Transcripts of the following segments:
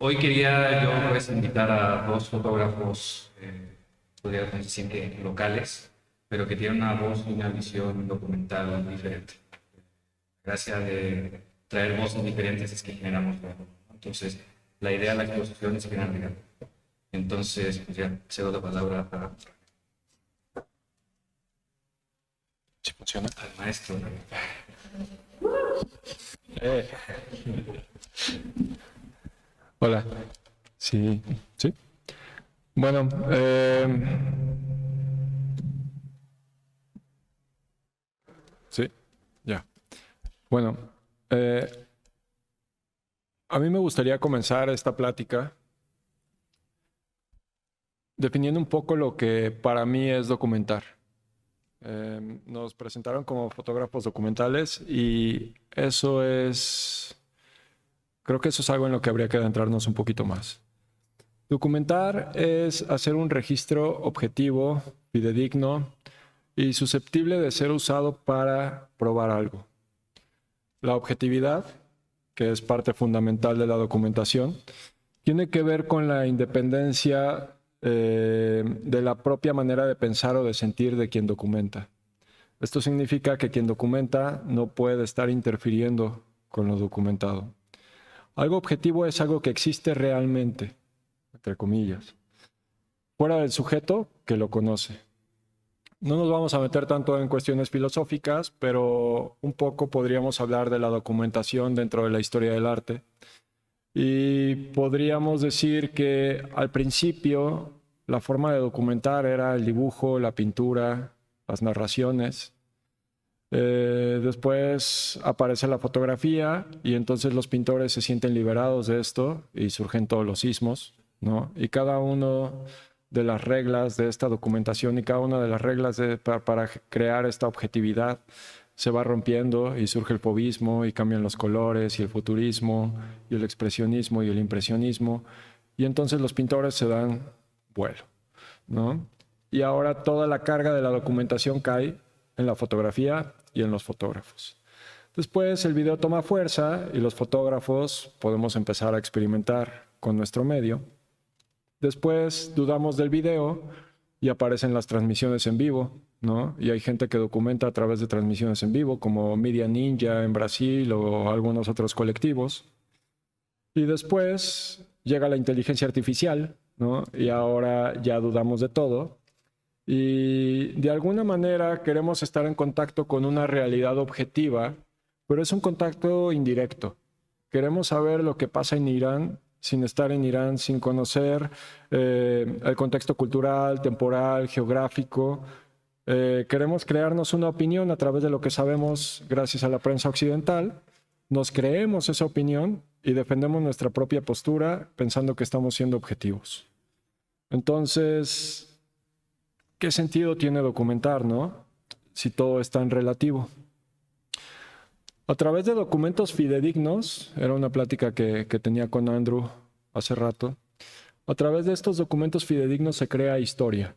Hoy quería yo pues invitar a dos fotógrafos, podríamos decir que locales, pero que tienen una voz y una visión documental diferente. Gracias de traer voces diferentes es que generamos diálogo, ¿no? Entonces, la idea de la exposición es generar diálogo. Entonces, pues ya cedo la palabra Sí funciona. al maestro, ¿no? Eh, Hola. Sí, sí. Bueno, sí, ya. Bueno, eh, a mí me gustaría comenzar esta plática definiendo un poco lo que para mí es documentar. Nos presentaron como fotógrafos documentales y creo que eso es algo en lo que habría que adentrarnos un poquito más. Documentar es hacer un registro objetivo, fidedigno y susceptible de ser usado para probar algo. La objetividad, que es parte fundamental de la documentación, tiene que ver con la independencia de la propia manera de pensar o de sentir de quien documenta. Esto significa que quien documenta no puede estar interfiriendo con lo documentado. Algo objetivo es algo que existe realmente, entre comillas, fuera del sujeto que lo conoce. No nos vamos a meter tanto en cuestiones filosóficas, pero un poco podríamos hablar de la documentación dentro de la historia del arte. Y podríamos decir que al principio la forma de documentar era el dibujo, la pintura, las narraciones. Después aparece la fotografía y entonces los pintores se sienten liberados de esto y surgen todos los sismos, ¿no? Y cada uno de las reglas de esta documentación y cada una de las reglas para crear esta objetividad se va rompiendo y surge el fauvismo y cambian los colores y el futurismo y el expresionismo y el impresionismo y entonces los pintores se dan vuelo, ¿no? Y ahora toda la carga de la documentación cae en la fotografía y en los fotógrafos. Después el video toma fuerza y los fotógrafos podemos empezar a experimentar con nuestro medio. Después dudamos del video y aparecen las transmisiones en vivo, ¿no? Y hay gente que documenta a través de transmisiones en vivo, como Media Ninja en Brasil o algunos otros colectivos. Y después llega la inteligencia artificial, ¿no? Y ahora ya dudamos de todo. Y de alguna manera queremos estar en contacto con una realidad objetiva, pero es un contacto indirecto. Queremos saber lo que pasa en Irán sin estar en Irán, sin conocer el contexto cultural, temporal, geográfico. Queremos crearnos una opinión a través de lo que sabemos gracias a la prensa occidental. Nos creemos esa opinión y defendemos nuestra propia postura pensando que estamos siendo objetivos. Entonces, ¿qué sentido tiene documentar, no? Si todo es tan relativo. A través de documentos fidedignos, era una plática que tenía con Andrew hace rato, a través de estos documentos fidedignos se crea historia,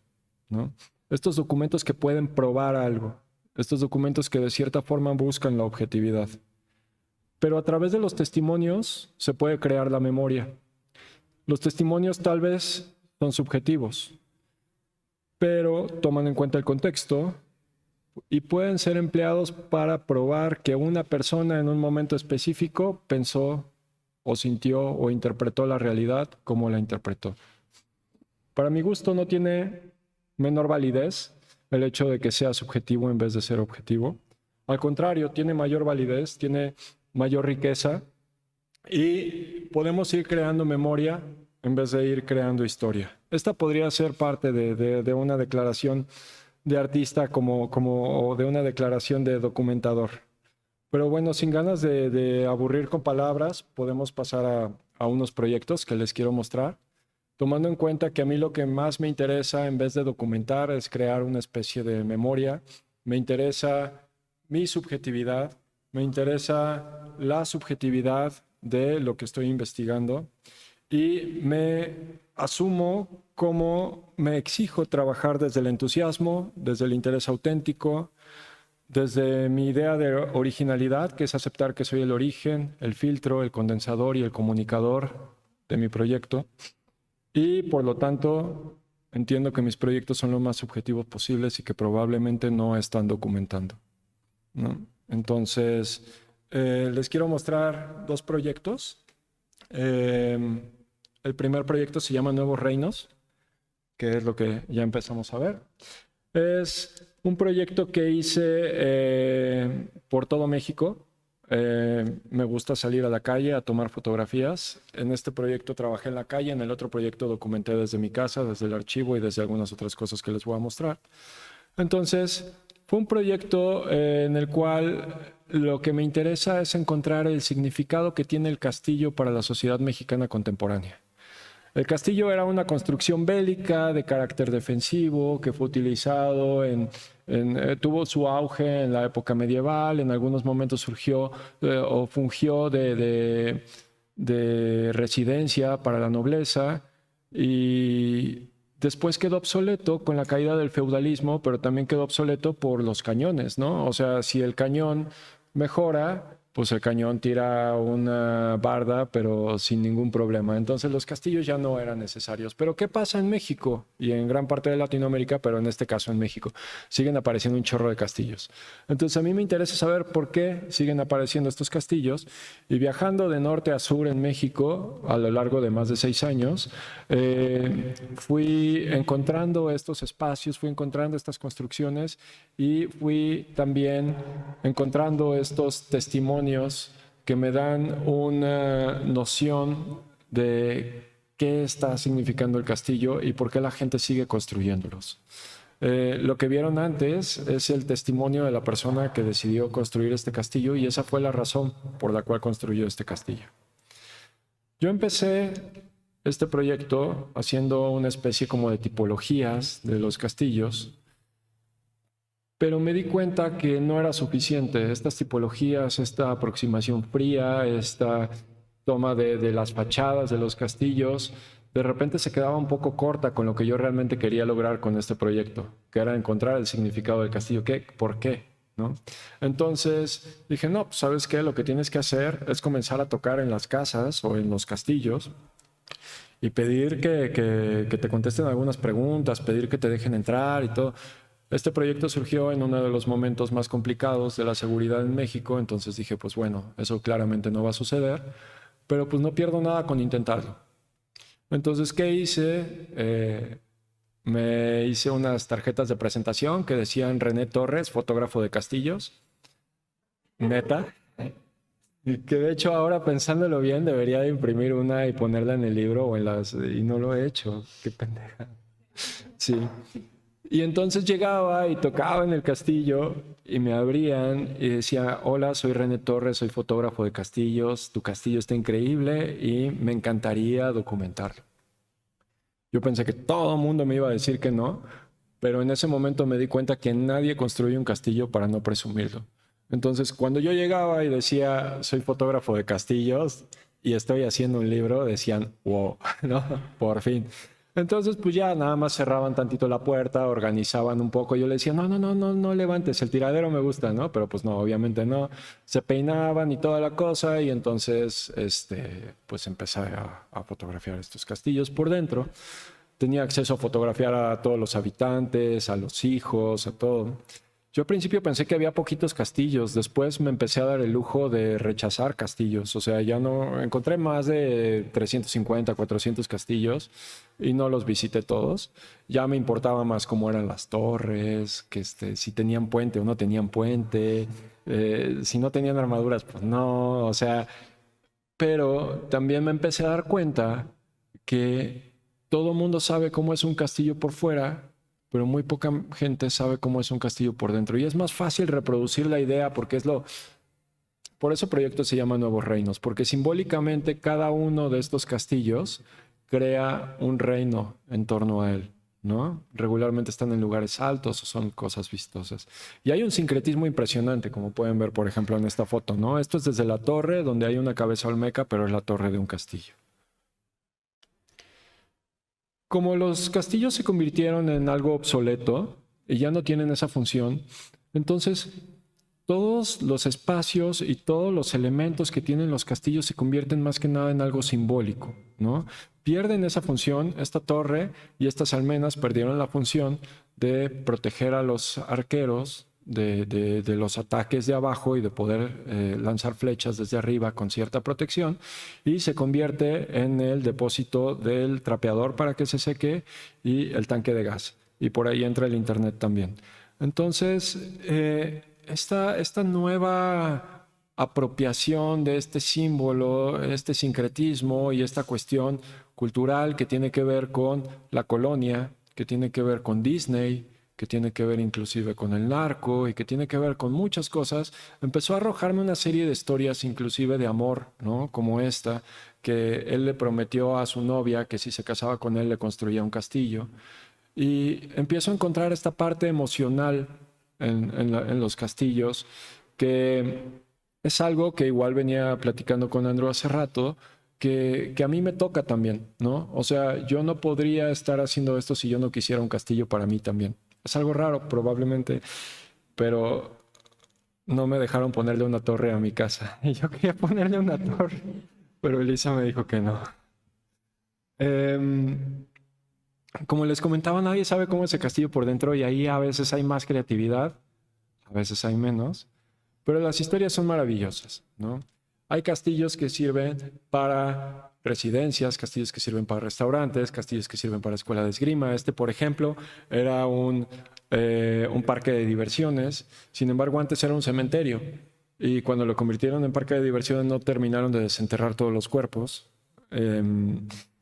¿no? Estos documentos que pueden probar algo, estos documentos que de cierta forma buscan la objetividad. Pero a través de los testimonios se puede crear la memoria. Los testimonios tal vez son subjetivos, pero toman en cuenta el contexto y pueden ser empleados para probar que una persona en un momento específico pensó o sintió o interpretó la realidad como la interpretó. Para mi gusto no tiene menor validez el hecho de que sea subjetivo en vez de ser objetivo. Al contrario, tiene mayor validez, tiene mayor riqueza y podemos ir creando memoria en vez de ir creando historia. Esta podría ser parte de una declaración de artista o de una declaración de documentador. Pero bueno, sin ganas de aburrir con palabras, podemos pasar a unos proyectos que les quiero mostrar, tomando en cuenta que a mí lo que más me interesa en vez de documentar es crear una especie de memoria. Me interesa mi subjetividad, me interesa la subjetividad de lo que estoy investigando y me asumo como me exijo trabajar desde el entusiasmo, desde el interés auténtico, desde mi idea de originalidad, que es aceptar que soy el origen, el filtro, el condensador y el comunicador de mi proyecto y por lo tanto entiendo que mis proyectos son lo más subjetivos posibles y que probablemente no están documentando, ¿no? Entonces, les quiero mostrar dos proyectos. El primer proyecto se llama Nuevos Reinos, que es lo que ya empezamos a ver. Es un proyecto que hice por todo México. Me gusta salir a la calle a tomar fotografías. En este proyecto trabajé en la calle, en el otro proyecto documenté desde mi casa, desde el archivo y desde algunas otras cosas que les voy a mostrar. Entonces, fue un proyecto en el cual lo que me interesa es encontrar el significado que tiene el castillo para la sociedad mexicana contemporánea. El castillo era una construcción bélica de carácter defensivo que fue utilizado tuvo su auge en la época medieval, en algunos momentos surgió o fungió de residencia para la nobleza y después quedó obsoleto con la caída del feudalismo, pero también quedó obsoleto por los cañones, ¿no? O sea, si el cañón mejora, pues el cañón tira una barda, pero sin ningún problema. Entonces los castillos ya no eran necesarios. Pero ¿qué pasa en México? Y en gran parte de Latinoamérica, pero en este caso en México. Siguen apareciendo un chorro de castillos. Entonces a mí me interesa saber por qué siguen apareciendo estos castillos. Y viajando de norte a sur en México, a lo largo de más de 6 años, fui encontrando estos espacios, fui encontrando estas construcciones y fui también encontrando estos testimonios que me dan una noción de qué está significando el castillo y por qué la gente sigue construyéndolos. Lo que vieron antes es el testimonio de la persona que decidió construir este castillo y esa fue la razón por la cual construyó este castillo. Yo empecé este proyecto haciendo una especie como de tipologías de los castillos, pero me di cuenta que no era suficiente. Estas tipologías, esta aproximación fría, esta toma de las fachadas de los castillos, de repente se quedaba un poco corta con lo que yo realmente quería lograr con este proyecto, que era encontrar el significado del castillo. ¿Por qué? ¿No? Entonces dije, no, pues ¿sabes qué? Lo que tienes que hacer es comenzar a tocar en las casas o en los castillos y pedir que te contesten algunas preguntas, pedir que te dejen entrar y todo. Este proyecto surgió en uno de los momentos más complicados de la seguridad en México, entonces dije, pues bueno, eso claramente no va a suceder, pero pues no pierdo nada con intentarlo. Entonces, ¿qué hice? Me hice unas tarjetas de presentación que decían René Torres, fotógrafo de castillos, neta, y que de hecho ahora pensándolo bien debería de imprimir una y ponerla en el libro o y no lo he hecho, qué pendeja. Sí. Y entonces llegaba y tocaba en el castillo y me abrían y decía, hola, soy René Torres, soy fotógrafo de castillos, tu castillo está increíble y me encantaría documentarlo. Yo pensé que todo el mundo me iba a decir que no, pero en ese momento me di cuenta que nadie construye un castillo para no presumirlo. Entonces, cuando yo llegaba y decía, soy fotógrafo de castillos y estoy haciendo un libro, decían, wow, ¿no? Por fin. Entonces, pues ya nada más cerraban tantito la puerta, organizaban un poco. Yo le decía, no levantes, el tiradero me gusta, ¿no? Pero pues no, obviamente no. Se peinaban y toda la cosa y entonces, pues empecé a fotografiar estos castillos por dentro. Tenía acceso a fotografiar a todos los habitantes, a los hijos, a todo. Yo al principio pensé que había poquitos castillos, después me empecé a dar el lujo de rechazar castillos, o sea, ya no encontré más de 350, 400 castillos y no los visité todos. Ya me importaba más cómo eran las torres, que si tenían puente o no tenían puente, si no tenían armaduras, pues no, o sea, pero también me empecé a dar cuenta que todo el mundo sabe cómo es un castillo por fuera, pero muy poca gente sabe cómo es un castillo por dentro. Y es más fácil reproducir la idea porque por eso el proyecto se llama Nuevos Reinos, porque simbólicamente cada uno de estos castillos crea un reino en torno a él, ¿no? Regularmente están en lugares altos o son cosas vistosas. Y hay un sincretismo impresionante, como pueden ver, por ejemplo, en esta foto, ¿no? Esto es desde la torre, donde hay una cabeza olmeca, pero es la torre de un castillo. Como los castillos se convirtieron en algo obsoleto y ya no tienen esa función, entonces todos los espacios y todos los elementos que tienen los castillos se convierten más que nada en algo simbólico, ¿no? Pierden esa función, esta torre y almenas perdieron la función de proteger a los arqueros de los ataques de abajo y de poder lanzar flechas desde arriba con cierta protección, y se convierte en el depósito del trapeador para que se seque y el tanque de gas. Y por ahí entra el internet también. Entonces, esta nueva apropiación de este símbolo, este sincretismo y esta cuestión cultural que tiene que ver con la colonia, que tiene que ver con Disney, que tiene que ver inclusive con el narco y que tiene que ver con muchas cosas, empezó a arrojarme una serie de historias inclusive de amor, ¿no? Como esta, que él le prometió a su novia que si se casaba con él le construía un castillo. Y empiezo a encontrar esta parte emocional en los castillos, que es algo que igual venía platicando con Andrew hace rato, que a mí me toca también, ¿no? O sea, yo no podría estar haciendo esto si yo no quisiera un castillo para mí también. Es algo raro, probablemente, pero no me dejaron ponerle una torre a mi casa. Y yo quería ponerle una torre, pero Elisa me dijo que no. Como les comentaba, nadie sabe cómo es el castillo por dentro y ahí a veces hay más creatividad, a veces hay menos, pero las historias son maravillosas, ¿no? Hay castillos que sirven para residencias, castillos que sirven para restaurantes, castillos que sirven para escuela de esgrima. Este, por ejemplo, era un parque de diversiones. Sin embargo, antes era un cementerio. Y cuando lo convirtieron en parque de diversiones no terminaron de desenterrar todos los cuerpos.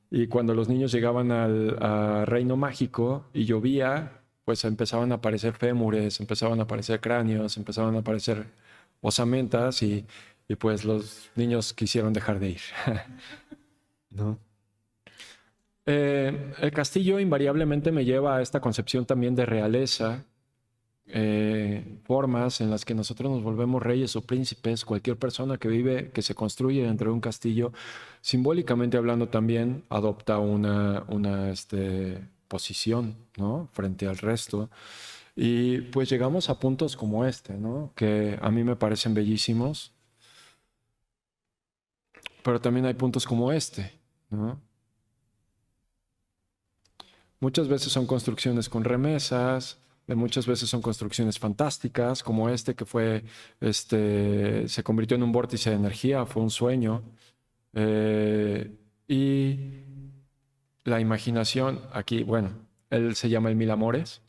Y cuando los niños llegaban al Reino Mágico y llovía, pues empezaban a aparecer fémures, empezaban a aparecer cráneos, empezaban a aparecer osamentas y pues los niños quisieron dejar de ir. ¿No? El castillo invariablemente me lleva a esta concepción también de realeza, formas en las que nosotros nos volvemos reyes o príncipes. Cualquier persona que vive, que se construye dentro de un castillo, simbólicamente hablando también, adopta una posición, ¿no? Frente al resto. Y pues llegamos a puntos como este, ¿no? Que a mí me parecen bellísimos. Pero también hay puntos como este, ¿no? Muchas veces son construcciones con remesas, muchas veces son construcciones fantásticas, como este que fue, se convirtió en un vórtice de energía, fue un sueño. Y la imaginación, aquí, bueno, él se llama el Mil Amores,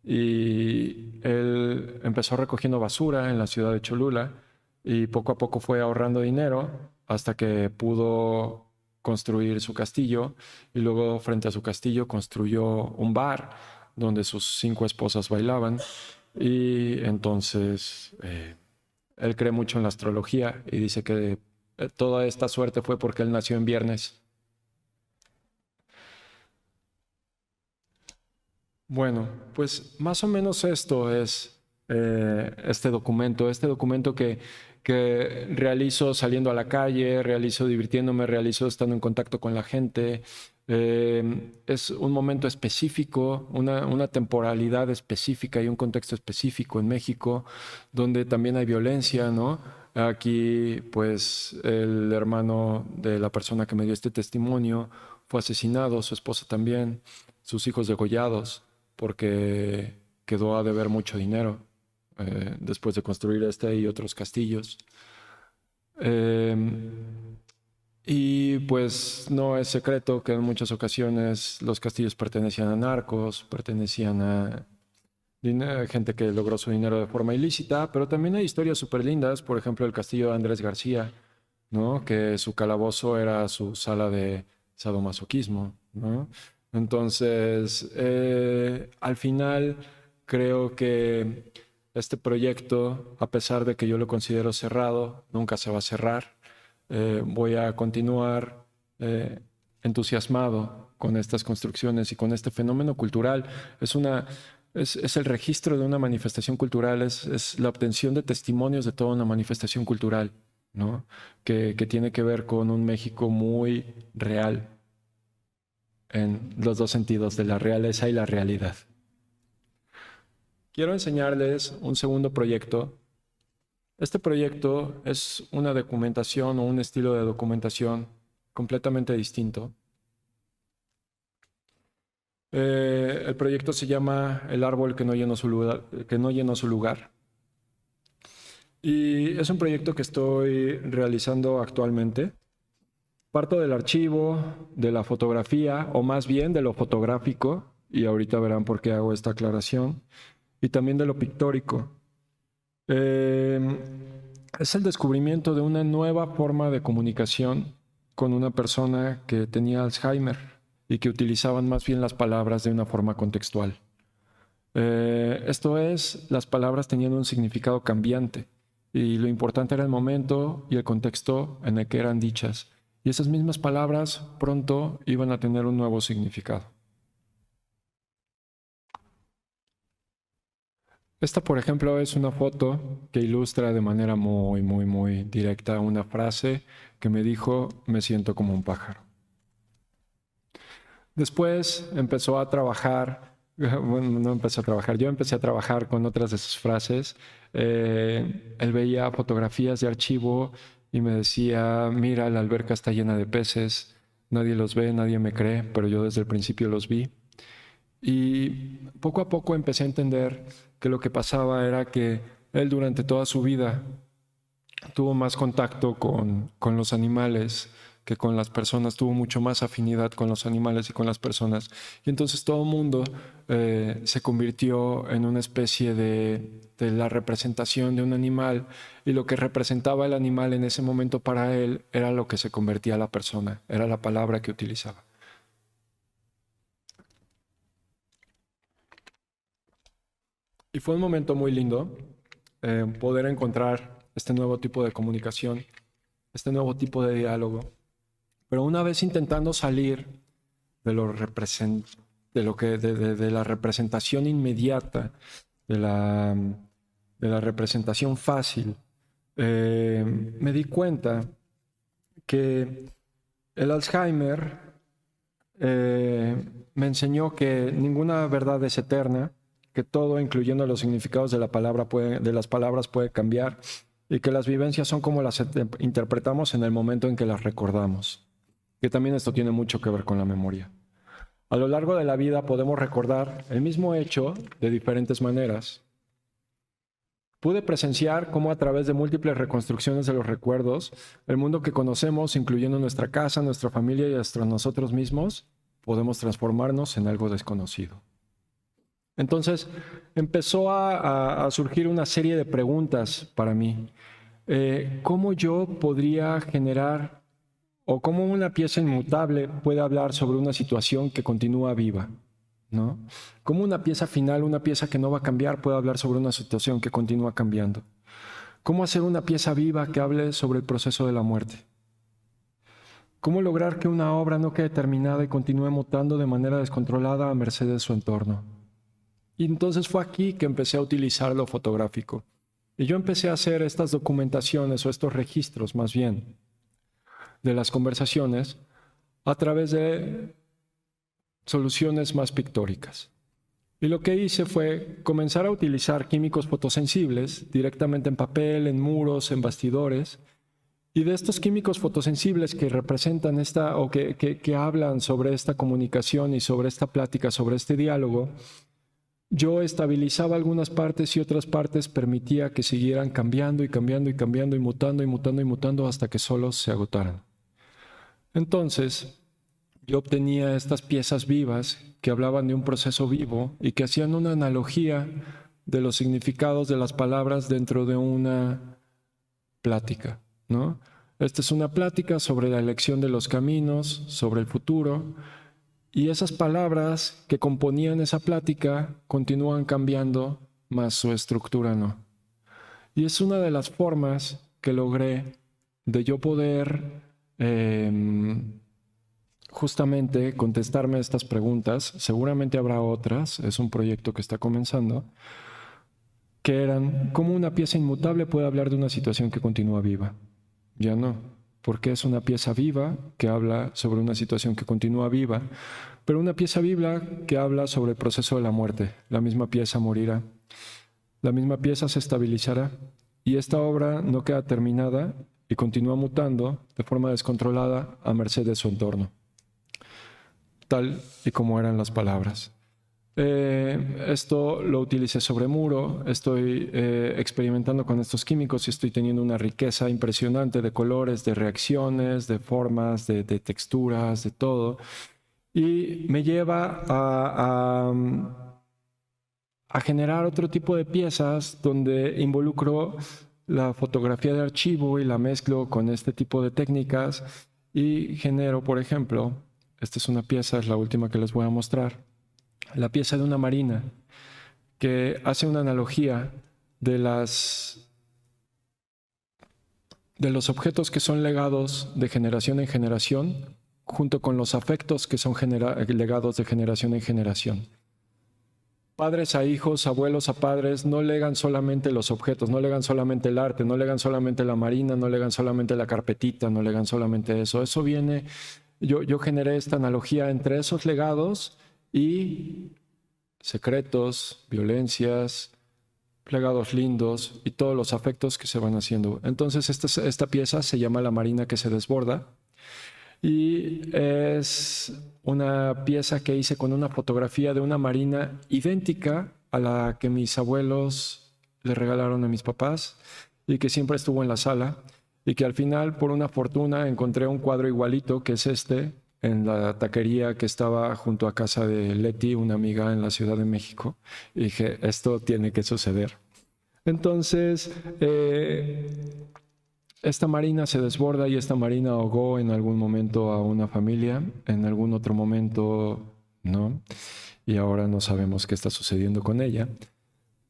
y él empezó recogiendo basura en la ciudad de Cholula y poco a poco fue ahorrando dinero hasta que pudo construir su castillo, y luego frente a su castillo construyó un bar donde sus 5 esposas bailaban. Y entonces él cree mucho en la astrología y dice que toda esta suerte fue porque él nació en viernes. Bueno, pues más o menos esto es este documento que realizo saliendo a la calle, realizo divirtiéndome, realizo estando en contacto con la gente. Es un momento específico, una temporalidad específica y un contexto específico en México, donde también hay violencia, ¿no? Aquí, pues, el hermano de la persona que me dio este testimonio fue asesinado, su esposa también, sus hijos degollados, porque quedó a deber mucho dinero después de construir este y otros castillos. Y pues no es secreto que en muchas ocasiones los castillos pertenecían a narcos, pertenecían a gente que logró su dinero de forma ilícita, pero también hay historias súper lindas, por ejemplo el castillo de Andrés García, ¿no? Que su calabozo era su sala de sadomasoquismo, ¿no? Entonces, al final creo que este proyecto, a pesar de que yo lo considero cerrado, nunca se va a cerrar. Voy a continuar entusiasmado con estas construcciones y con este fenómeno cultural. Es el registro de una manifestación cultural, es la obtención de testimonios de toda una manifestación cultural, ¿no? Que tiene que ver con un México muy real, en los dos sentidos, de la realeza y la realidad. Quiero enseñarles un segundo proyecto Este proyecto es una documentación o un estilo de documentación completamente distinto. El proyecto se llama El árbol que no llenó su lugar. Y es un proyecto que estoy realizando actualmente. Parto del archivo, de la fotografía, o más bien de lo fotográfico, y ahorita verán por qué hago esta aclaración, y también de lo pictórico. Es el descubrimiento de una nueva forma de comunicación con una persona que tenía Alzheimer y que utilizaban más bien las palabras de una forma contextual. Esto es, las palabras tenían un significado cambiante y lo importante era el momento y el contexto en el que eran dichas. Y esas mismas palabras pronto iban a tener un nuevo significado. Esta, por ejemplo, es una foto que ilustra de manera muy directa una frase que me dijo: me siento como un pájaro. Después empezó a trabajar, bueno, no empezó a trabajar, yo empecé a trabajar con otras de sus frases. Él veía fotografías de archivo y me decía: mira, la alberca está llena de peces, nadie los ve, nadie me cree, pero yo desde el principio los vi. Y poco a poco empecé a entender que lo que pasaba era que él durante toda su vida tuvo más contacto con los animales que con las personas, tuvo mucho más afinidad con los animales y con las personas. Y entonces todo el mundo se convirtió en una especie de la representación de un animal, y lo que representaba el animal en ese momento para él era lo que se convertía a la persona, era la palabra que utilizaba. Y fue un momento muy lindo poder encontrar este nuevo tipo de comunicación, este nuevo tipo de diálogo. Pero una vez intentando salir de la representación inmediata, de la representación fácil, me di cuenta que el Alzheimer me enseñó que ninguna verdad es eterna, que todo, incluyendo los significados de las palabras, puede cambiar, y que las vivencias son como las interpretamos en el momento en que las recordamos. Que también esto tiene mucho que ver con la memoria. A lo largo de la vida podemos recordar el mismo hecho de diferentes maneras. Pude presenciar cómo a través de múltiples reconstrucciones de los recuerdos, el mundo que conocemos, incluyendo nuestra casa, nuestra familia y hasta nosotros mismos, podemos transformarnos en algo desconocido. Entonces empezó a surgir una serie de preguntas para mí. ¿Cómo yo podría generar, o cómo una pieza inmutable puede hablar sobre una situación que continúa viva, ¿no? ¿Cómo una pieza final, una pieza que no va a cambiar, puede hablar sobre una situación que continúa cambiando? ¿Cómo hacer una pieza viva que hable sobre el proceso de la muerte? ¿Cómo lograr que una obra no quede terminada y continúe mutando de manera descontrolada a merced de su entorno? Y entonces fue aquí que empecé a utilizar lo fotográfico. Y yo empecé a hacer estas documentaciones, o estos registros más bien, de las conversaciones a través de soluciones más pictóricas. Y lo que hice fue comenzar a utilizar químicos fotosensibles directamente en papel, en muros, en bastidores. Y de estos químicos fotosensibles que representan que hablan sobre esta comunicación y sobre esta plática, sobre este diálogo, yo estabilizaba algunas partes y otras partes permitía que siguieran cambiando y cambiando y cambiando y mutando y mutando y mutando hasta que solo se agotaran. Entonces, yo obtenía estas piezas vivas que hablaban de un proceso vivo y que hacían una analogía de los significados de las palabras dentro de una plática, ¿no? Esta es una plática sobre la elección de los caminos, sobre el futuro. Y esas palabras que componían esa plática continúan cambiando, mas su estructura no. Y es una de las formas que logré de yo poder justamente contestarme estas preguntas. Seguramente habrá otras, es un proyecto que está comenzando, que eran: ¿cómo una pieza inmutable puede hablar de una situación que continúa viva? Ya no. Porque es una pieza viva que habla sobre una situación que continúa viva, pero una pieza viva que habla sobre el proceso de la muerte. La misma pieza morirá, la misma pieza se estabilizará, y esta obra no queda terminada y continúa mutando de forma descontrolada a merced de su entorno, tal y como eran las palabras. Esto lo utilicé sobre muro, estoy experimentando con estos químicos y estoy teniendo una riqueza impresionante de colores, de reacciones, de formas, de texturas, de todo. Y me lleva a generar otro tipo de piezas donde involucro la fotografía de archivo y la mezclo con este tipo de técnicas y genero, por ejemplo, esta es una pieza, es la última que les voy a mostrar, la pieza de una marina que hace una analogía de los objetos que son legados de generación en generación junto con los afectos que son legados de generación en generación. Padres a hijos, abuelos a padres, no legan solamente los objetos, no legan solamente el arte, no legan solamente la marina, no legan solamente la carpetita, no legan solamente eso. Eso viene, yo generé esta analogía entre esos legados y secretos, violencias, legados lindos y todos los afectos que se van haciendo. Entonces esta pieza se llama La Marina que se desborda. Y es una pieza que hice con una fotografía de una marina idéntica a la que mis abuelos le regalaron a mis papás y que siempre estuvo en la sala y que al final, por una fortuna, encontré un cuadro igualito, que es este, en la taquería que estaba junto a casa de Leti, una amiga en la Ciudad de México. Y dije, esto tiene que suceder. Entonces, esta marina se desborda y esta marina ahogó en algún momento a una familia, en algún otro momento no, y ahora no sabemos qué está sucediendo con ella.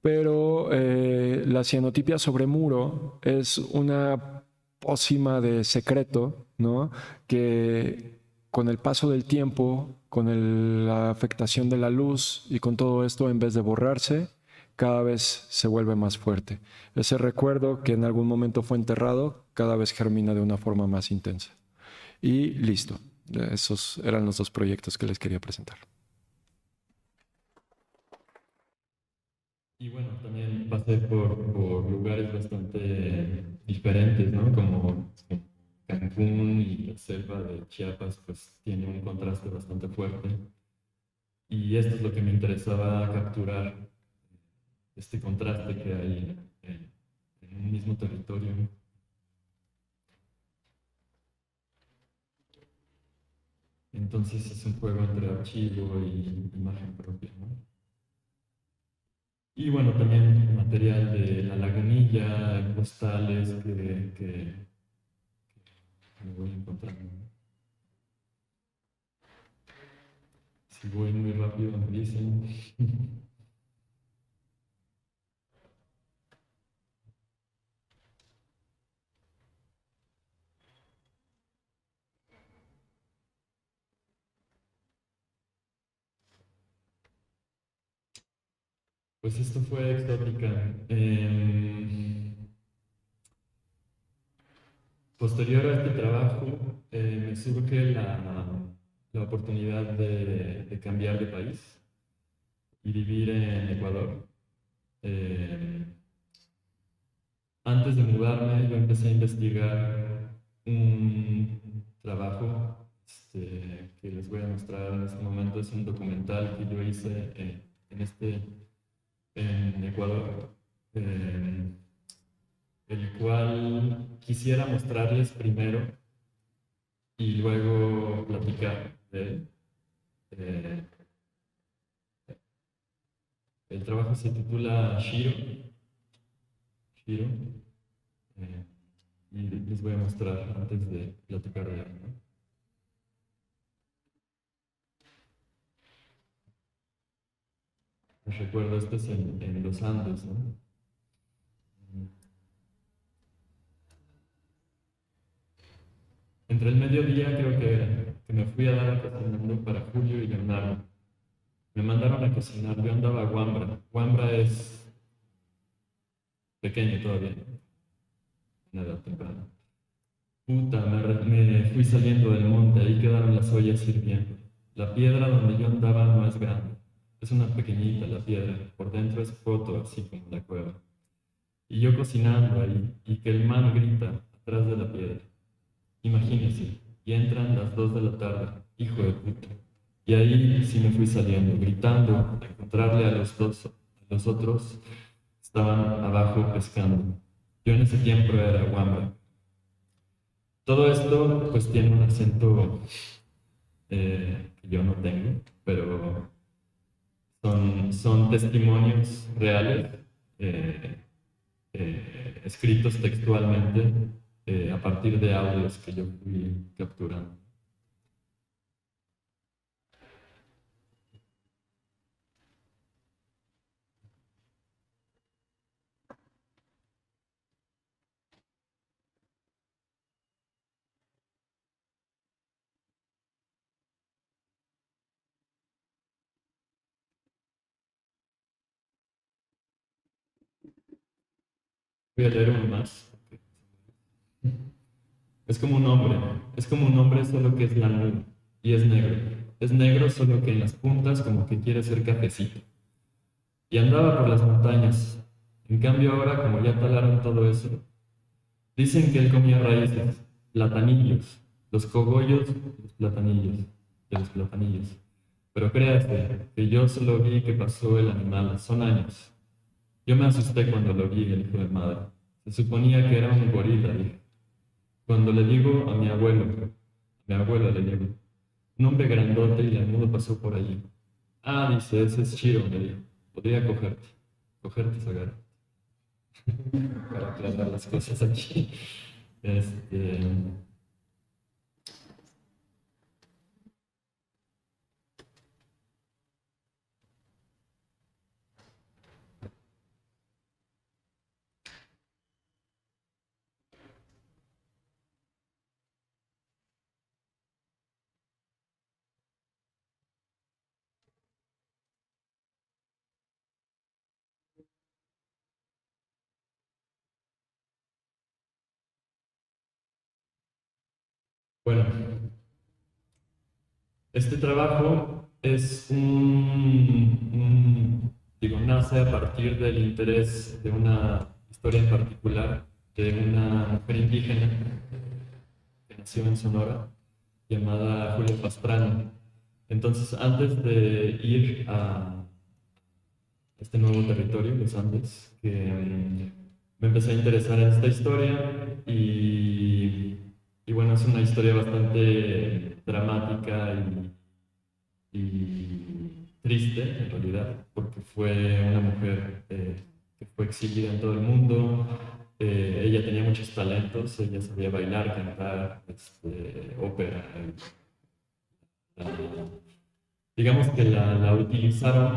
Pero la cianotipia sobre muro es una pócima de secreto, ¿no? Que con el paso del tiempo, con la afectación de la luz y con todo esto, en vez de borrarse, cada vez se vuelve más fuerte. Ese recuerdo que en algún momento fue enterrado, cada vez germina de una forma más intensa. Y listo. Esos eran los dos proyectos que les quería presentar. Y bueno, también pasé por lugares bastante diferentes, ¿no? Como Cancún y la selva de Chiapas, pues tiene un contraste bastante fuerte. Y esto es lo que me interesaba capturar, este contraste que hay en un mismo territorio. Entonces es un juego entre archivo y imagen propia, ¿no? Y bueno, también material de La Lagunilla, postales que me voy encontrando, ¿no? Si voy muy rápido me dicen. Pues esto fue Exótica. Posterior a este trabajo, me surge la oportunidad de cambiar de país y vivir en Ecuador. Antes de mudarme, yo empecé a investigar un trabajo que les voy a mostrar en este momento. Es un documental que yo hice en Ecuador, el cual quisiera mostrarles primero y luego platicar de él. El trabajo se titula Shiro, y les voy a mostrar antes de platicar de él, ¿no? Les recuerdo, esto es en los Andes, ¿no? Entre el mediodía creo que me fui a dar cocinando para Julio y Leonardo. Me mandaron a cocinar, yo andaba a Huambra. Huambra es pequeño todavía, una edad temprana. Puta, me fui saliendo del monte, ahí quedaron las ollas hirviendo. La piedra donde yo andaba no es grande, es una pequeñita la piedra, por dentro es foto, así como la cueva. Y yo cocinando ahí, y que el man grita atrás de la piedra. Imagínense, y entran las 2 de la tarde, hijo de puta. Y ahí sí me fui saliendo, gritando, a encontrarle a los otros, estaban abajo pescando. Yo en ese tiempo era Wamba. Todo esto pues tiene un acento que yo no tengo, pero son testimonios reales, eh, escritos textualmente a partir de audios que yo fui capturando. Voy a leer uno más. Es como un hombre solo que es blanco y es negro. Es negro solo que en las puntas como que quiere ser cafecito. Y andaba por las montañas. En cambio ahora como ya talaron todo eso, dicen que él comía raíces, platanillos, los cogollos, los platanillos, de los platanillos. Pero créase que yo solo vi que pasó el animal, son años. Yo me asusté cuando lo vi, el hijo de madre. Se suponía que era un gorila, dije. Cuando le digo a mi abuelo le digo, un hombre grandote y lanudo pasó por allí. Ah, dice, ese es Chiro, me dijo. Podría cogerte esa garra. Para aclarar las cosas aquí. Este, bueno, este trabajo es digo, nace a partir del interés de una historia en particular de una mujer indígena que nació en Sonora, llamada Julia Pastrana. Entonces, antes de ir a este nuevo territorio, los Andes, que me empecé a interesar en esta historia y bueno, es una historia bastante dramática y triste en realidad, porque fue una mujer que fue exhibida en todo el mundo. Ella tenía muchos talentos, ella sabía bailar, cantar, ópera. Digamos que la utilizaron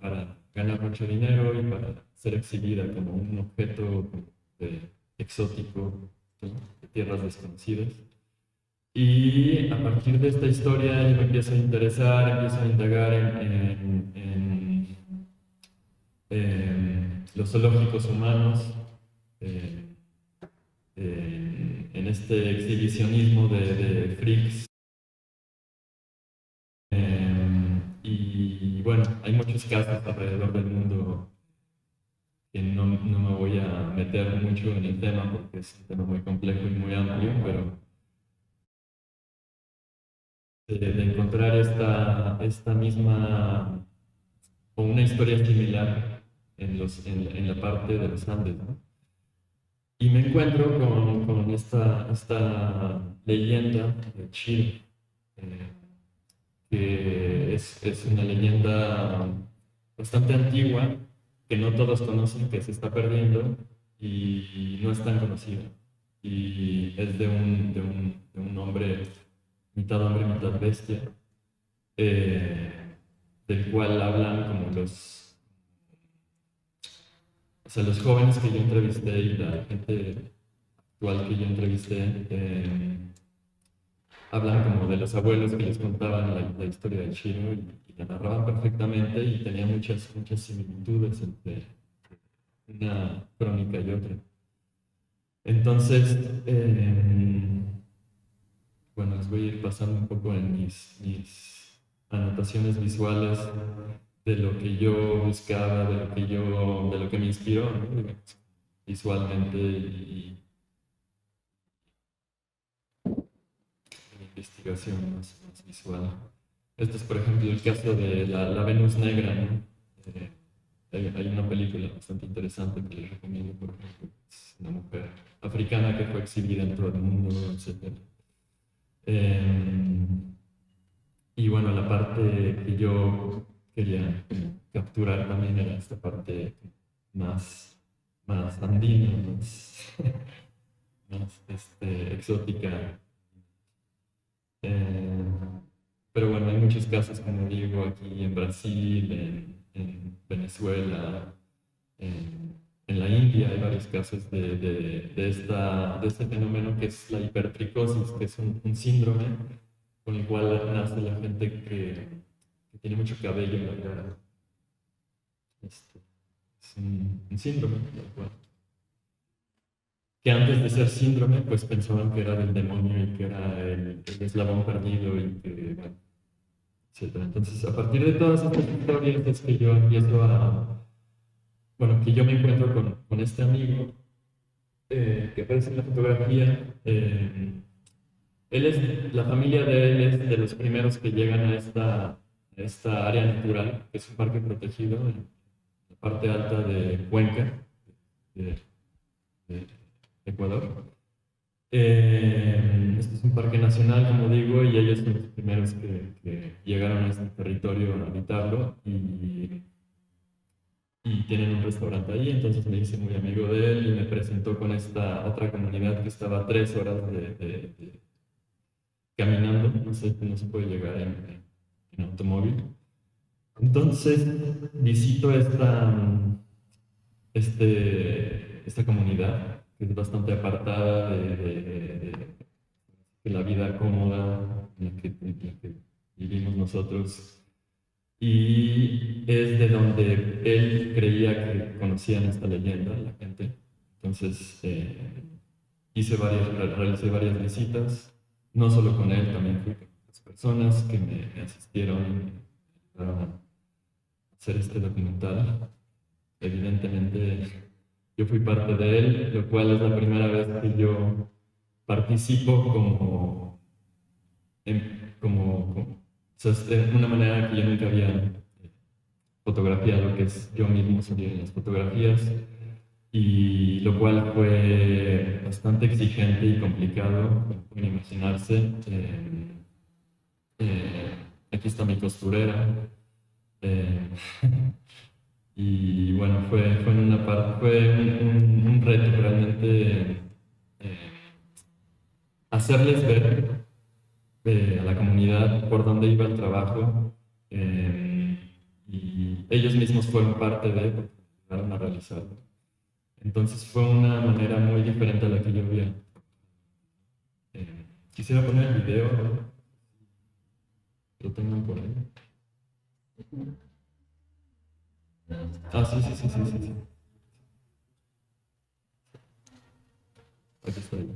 para ganar mucho dinero y para ser exhibida como un objeto exótico, ¿no? De tierras desconocidas. Y a partir de esta historia yo me empiezo a interesar, empiezo a indagar en los zoológicos humanos, en este exhibicionismo de freaks. Y bueno, hay muchos casos alrededor del mundo que no me voy a meter mucho en el tema porque es un tema muy complejo y muy amplio, pero de encontrar esta misma o una historia similar en la parte de los Andes, ¿no? Y me encuentro con esta leyenda de Chile, que es una leyenda bastante antigua, que no todos conocen, que se está perdiendo y no es tan conocida. Y es de un hombre, mitad bestia, eh, del cual hablan como o sea, los jóvenes que yo entrevisté y la gente actual que yo entrevisté, hablan como de los abuelos que les contaban la historia de Chiro y la narraban perfectamente y tenía muchas similitudes entre una crónica y otra. Entonces, bueno, les voy a ir pasando un poco en mis anotaciones visuales de lo que yo buscaba, de lo que me inspiró, ¿no? visualmente y investigación más visual. Este es, por ejemplo, el caso de la Venus Negra, ¿no? Hay una película bastante interesante que les recomiendo, por ejemplo. Es una mujer africana que fue exhibida en todo el mundo, etc. Y bueno, la parte que yo quería capturar también era esta parte más andina, más exótica. Pero bueno, hay muchos casos, como digo, aquí en Brasil, en Venezuela, en la India hay varios casos de este fenómeno que es la hipertricosis, que es un síndrome con el cual nace la gente que tiene mucho cabello en la cara. Es un síndrome, tal cual. Que antes de ser síndrome, pues pensaban que era del demonio y que era el eslabón perdido y que, bueno, etc. Entonces, a partir de todas estas historias es que yo empiezo bueno, que yo me encuentro con este amigo que aparece en la fotografía. La familia de él es de los primeros que llegan a esta área natural, que es un parque protegido en la parte alta de Cuenca, de Ecuador. Este es un parque nacional, como digo, y ellos son los primeros que llegaron a este territorio a habitarlo y tienen un restaurante ahí. Entonces me hice muy amigo de él y me presentó con esta otra comunidad que estaba a 3 horas caminando, no se puede llegar en automóvil. Entonces visito esta comunidad, que es bastante apartada de la vida cómoda en la que vivimos nosotros. Y es de donde él creía que conocían esta leyenda, la gente. Entonces realicé varias visitas, no solo con él, también fui con otras personas que me asistieron y me ayudaron a hacer este documental. Evidentemente yo fui parte de él, lo cual es la primera vez que yo participo o sea, es de una manera que yo nunca había fotografiado, que es yo mismo salir en las fotografías, y lo cual fue bastante exigente y complicado, como pueden imaginarse. Aquí está mi costurera. Y bueno, fue un reto realmente hacerles ver a la comunidad por dónde iba el trabajo, y ellos mismos fueron parte de, porque ayudaron a realizarlo. Entonces fue una manera muy diferente a la que yo había. Quisiera poner el video, ¿no? Lo tengan por ahí. Ah, sí. Aquí está ahí.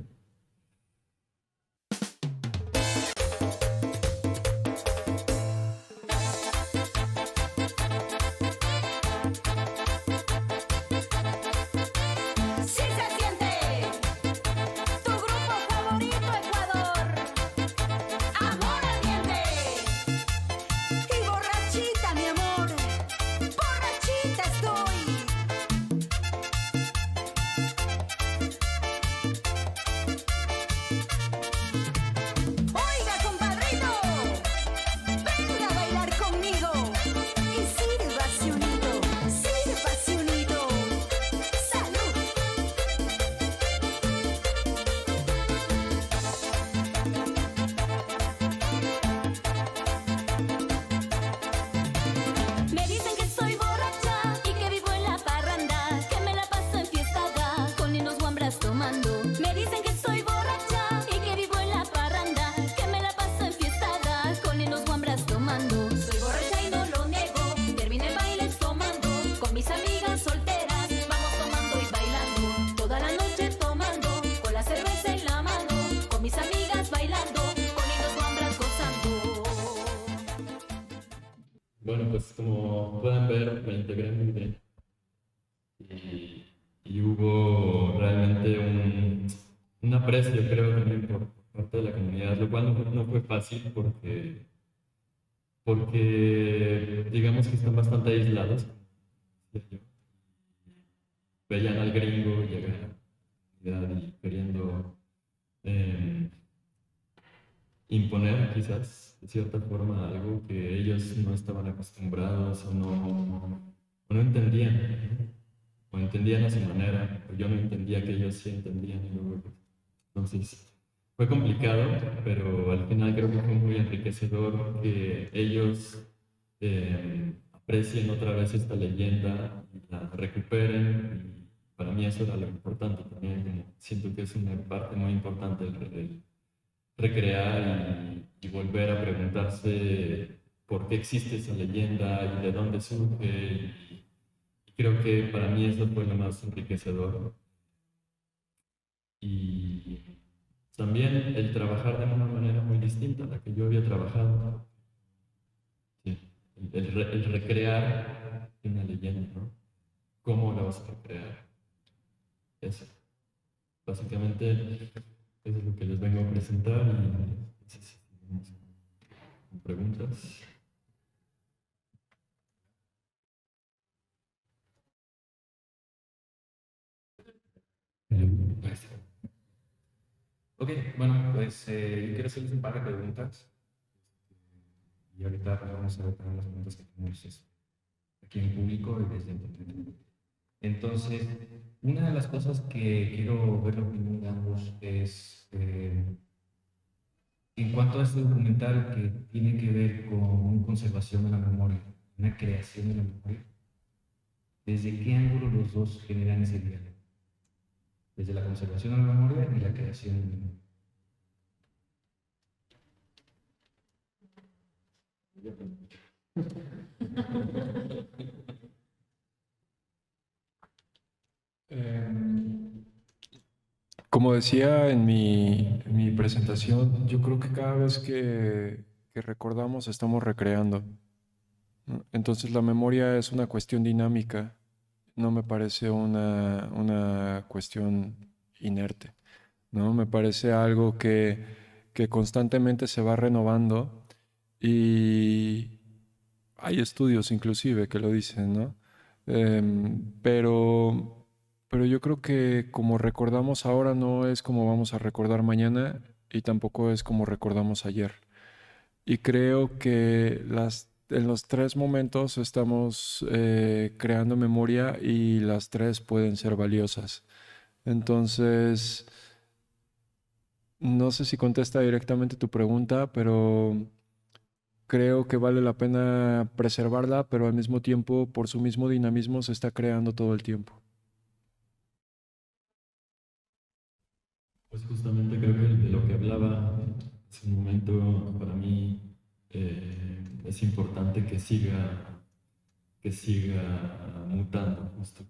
Bueno, pues como pueden ver, me integré muy bien. Y y hubo realmente un aprecio, creo, también por parte de la comunidad, lo cual no fue fácil porque digamos que están bastante aislados. Veían al gringo llegar a la comunidad y queriendo eh, imponer quizás de cierta forma algo que ellos no estaban acostumbrados o no entendían, o entendían a su manera, o yo no entendía que ellos sí entendían. Y luego, entonces fue complicado, pero al final creo que fue muy enriquecedor que ellos aprecien otra vez esta leyenda y la recuperen. Y para mí eso era lo importante también, como siento que es una parte muy importante el recrear y volver a preguntarse por qué existe esa leyenda y de dónde surge. Y creo que para mí eso fue lo más enriquecedor. Y también el trabajar de una manera muy distinta a la que yo había trabajado. Sí, el recrear una leyenda, ¿no? ¿Cómo la vas a recrear? Eso. Básicamente, eso es lo que les vengo a presentar y no sé si tenemos preguntas. Pues, Ok, bueno, pues yo quiero hacerles un par de preguntas. Y ahorita pues, vamos a ver también las preguntas que tenemos aquí en público y desde internet. Entonces, una de las cosas que quiero ver la opinión de ambos es en cuanto a este documental que tiene que ver con conservación de la memoria, una creación de la memoria, ¿desde qué ángulo los dos generan ese diálogo? Desde la conservación de la memoria y la creación de la memoria. Como decía en mi presentación, yo creo que cada vez que recordamos estamos recreando, ¿no? Entonces la memoria es una cuestión dinámica, no me parece una cuestión inerte, ¿no? Me parece algo que constantemente se va renovando y hay estudios inclusive que lo dicen, ¿no? Pero yo creo que como recordamos ahora no es como vamos a recordar mañana y tampoco es como recordamos ayer. Y creo que en los tres momentos estamos creando memoria y las tres pueden ser valiosas. Entonces, no sé si contesta directamente tu pregunta, pero creo que vale la pena preservarla, pero al mismo tiempo, por su mismo dinamismo, se está creando todo el tiempo. pues justamente creo que de lo que hablaba hace un momento, para mí es importante que siga mutando, justo,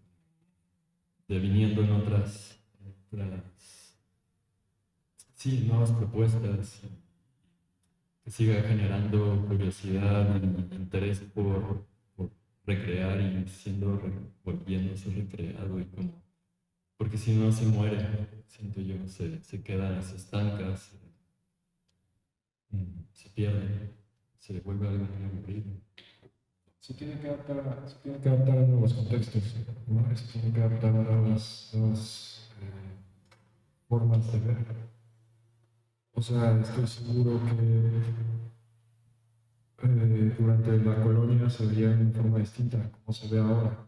deviniendo en sí, nuevas propuestas, que siga generando curiosidad y interés por recrear y volviéndose recreado y como, porque si no se muere, siento yo, se queda, se estanca, se pierde, se vuelve algo muy aburrido. Se tiene que adaptar a nuevos contextos, ¿no? Se tiene que adaptar a nuevas formas de ver. O sea, estoy seguro que durante la colonia se veía de una forma distinta a como se ve ahora,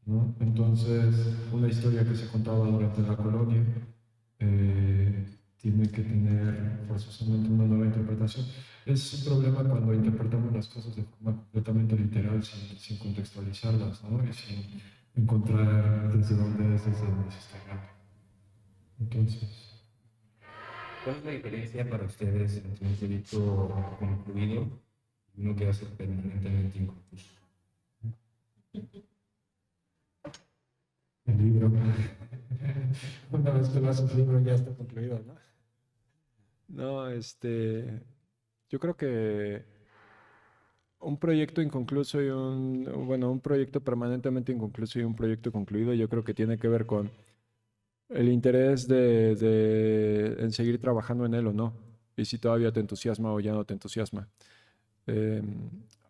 ¿no? Entonces, una historia que se contaba durante la colonia tiene que tener forzosamente una nueva interpretación. Es un problema cuando interpretamos las cosas de forma completamente literal, sin contextualizarlas, ¿no? Y sin encontrar desde dónde es, desde dónde se está hablando. Entonces, ¿Cuál es la diferencia para ustedes entre un proyecto concluido y uno que va a ser permanentemente inconcluso? el libro, una vez que lo haces libro ya está concluido, ¿no? No, yo creo que un proyecto inconcluso y un proyecto permanentemente inconcluso y un proyecto concluido, yo creo que tiene que ver con el interés en seguir trabajando en él o no, y si todavía te entusiasma o ya no te entusiasma. Eh,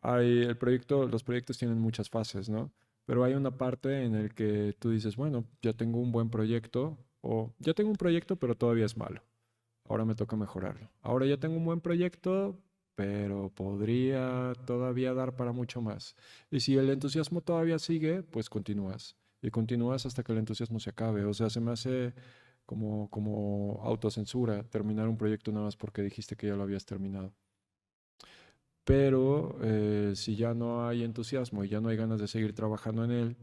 los proyectos tienen muchas fases, ¿no? Pero hay una parte en la que tú dices, bueno, ya tengo un buen proyecto, o ya tengo un proyecto, pero todavía es malo. Ahora me toca mejorarlo. Ahora ya tengo un buen proyecto, pero podría todavía dar para mucho más. Y si el entusiasmo todavía sigue, pues continúas. Y continúas hasta que el entusiasmo se acabe. O sea, se me hace como autocensura terminar un proyecto nada más porque dijiste que ya lo habías terminado. Pero si ya no hay entusiasmo y ya no hay ganas de seguir trabajando en él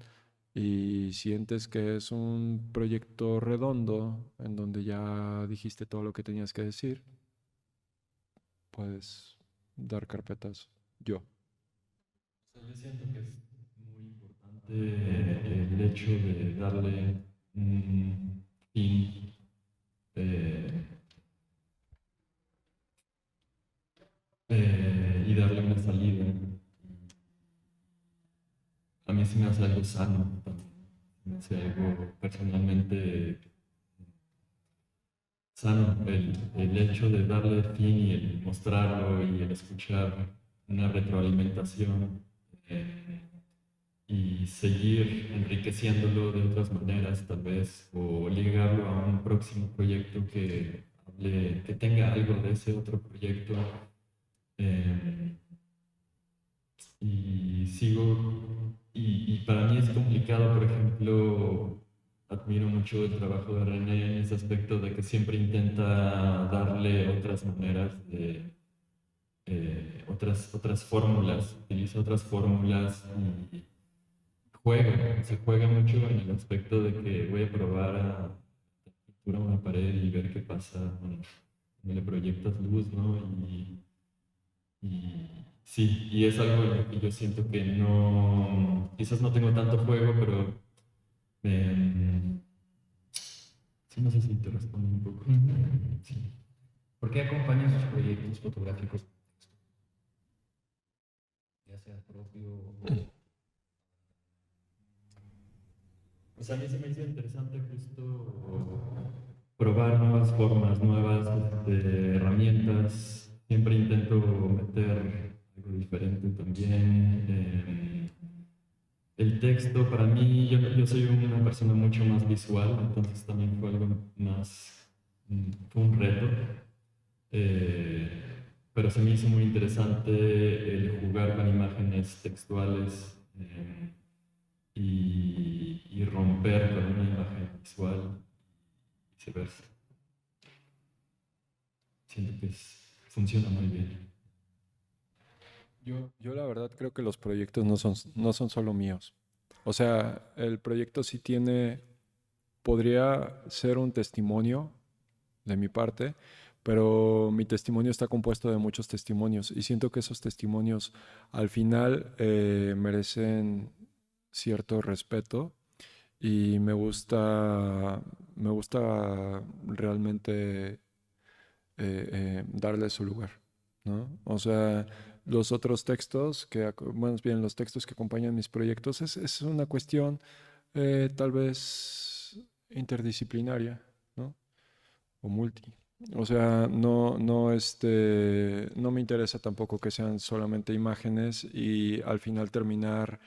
y sientes que es un proyecto redondo en donde ya dijiste todo lo que tenías que decir, puedes dar carpetas. Yo. O sea, yo siento que es muy importante el hecho de darle un fin eh, y darle una salida. A mí sí me hace algo sano también. Me hace algo personalmente sano el hecho de darle fin y el mostrarlo y el escuchar una retroalimentación y seguir enriqueciéndolo de otras maneras, tal vez, o ligarlo a un próximo proyecto que hable, que tenga algo de ese otro proyecto. eh, y sigo, y para mí es complicado, por ejemplo, admiro mucho el trabajo de René en ese aspecto de que siempre intenta darle otras maneras de, otras fórmulas, utiliza otras fórmulas y se juega mucho en el aspecto de que voy a probar a pintura una pared y ver qué pasa cuando le proyectas luz, ¿no? Y sí, y es algo en lo que yo siento que no, quizás no tengo tanto juego, pero sí, no sé si te respondo un poco. Sí. ¿Por qué acompañan sus proyectos fotográficos? Ya sea propio o... Pues a mí se me hizo interesante justo probar nuevas formas, nuevas herramientas. Siempre intento meter algo diferente también. El texto, para mí, yo soy una persona mucho más visual, entonces también fue algo más, fue un reto. Eh, pero se me hizo muy interesante el jugar con imágenes textuales y romper con una imagen visual y viceversa. Siento que funciona muy bien. Yo la verdad creo que los proyectos no son solo míos. O sea, el proyecto sí podría ser un testimonio de mi parte, pero mi testimonio está compuesto de muchos testimonios y siento que esos testimonios al final merecen cierto respeto y me gusta realmente darle su lugar, ¿no? O sea, los otros textos bueno, bien, los textos que acompañan mis proyectos es una cuestión tal vez interdisciplinaria, ¿no? O multi. O sea, no me interesa tampoco que sean solamente imágenes y al final terminar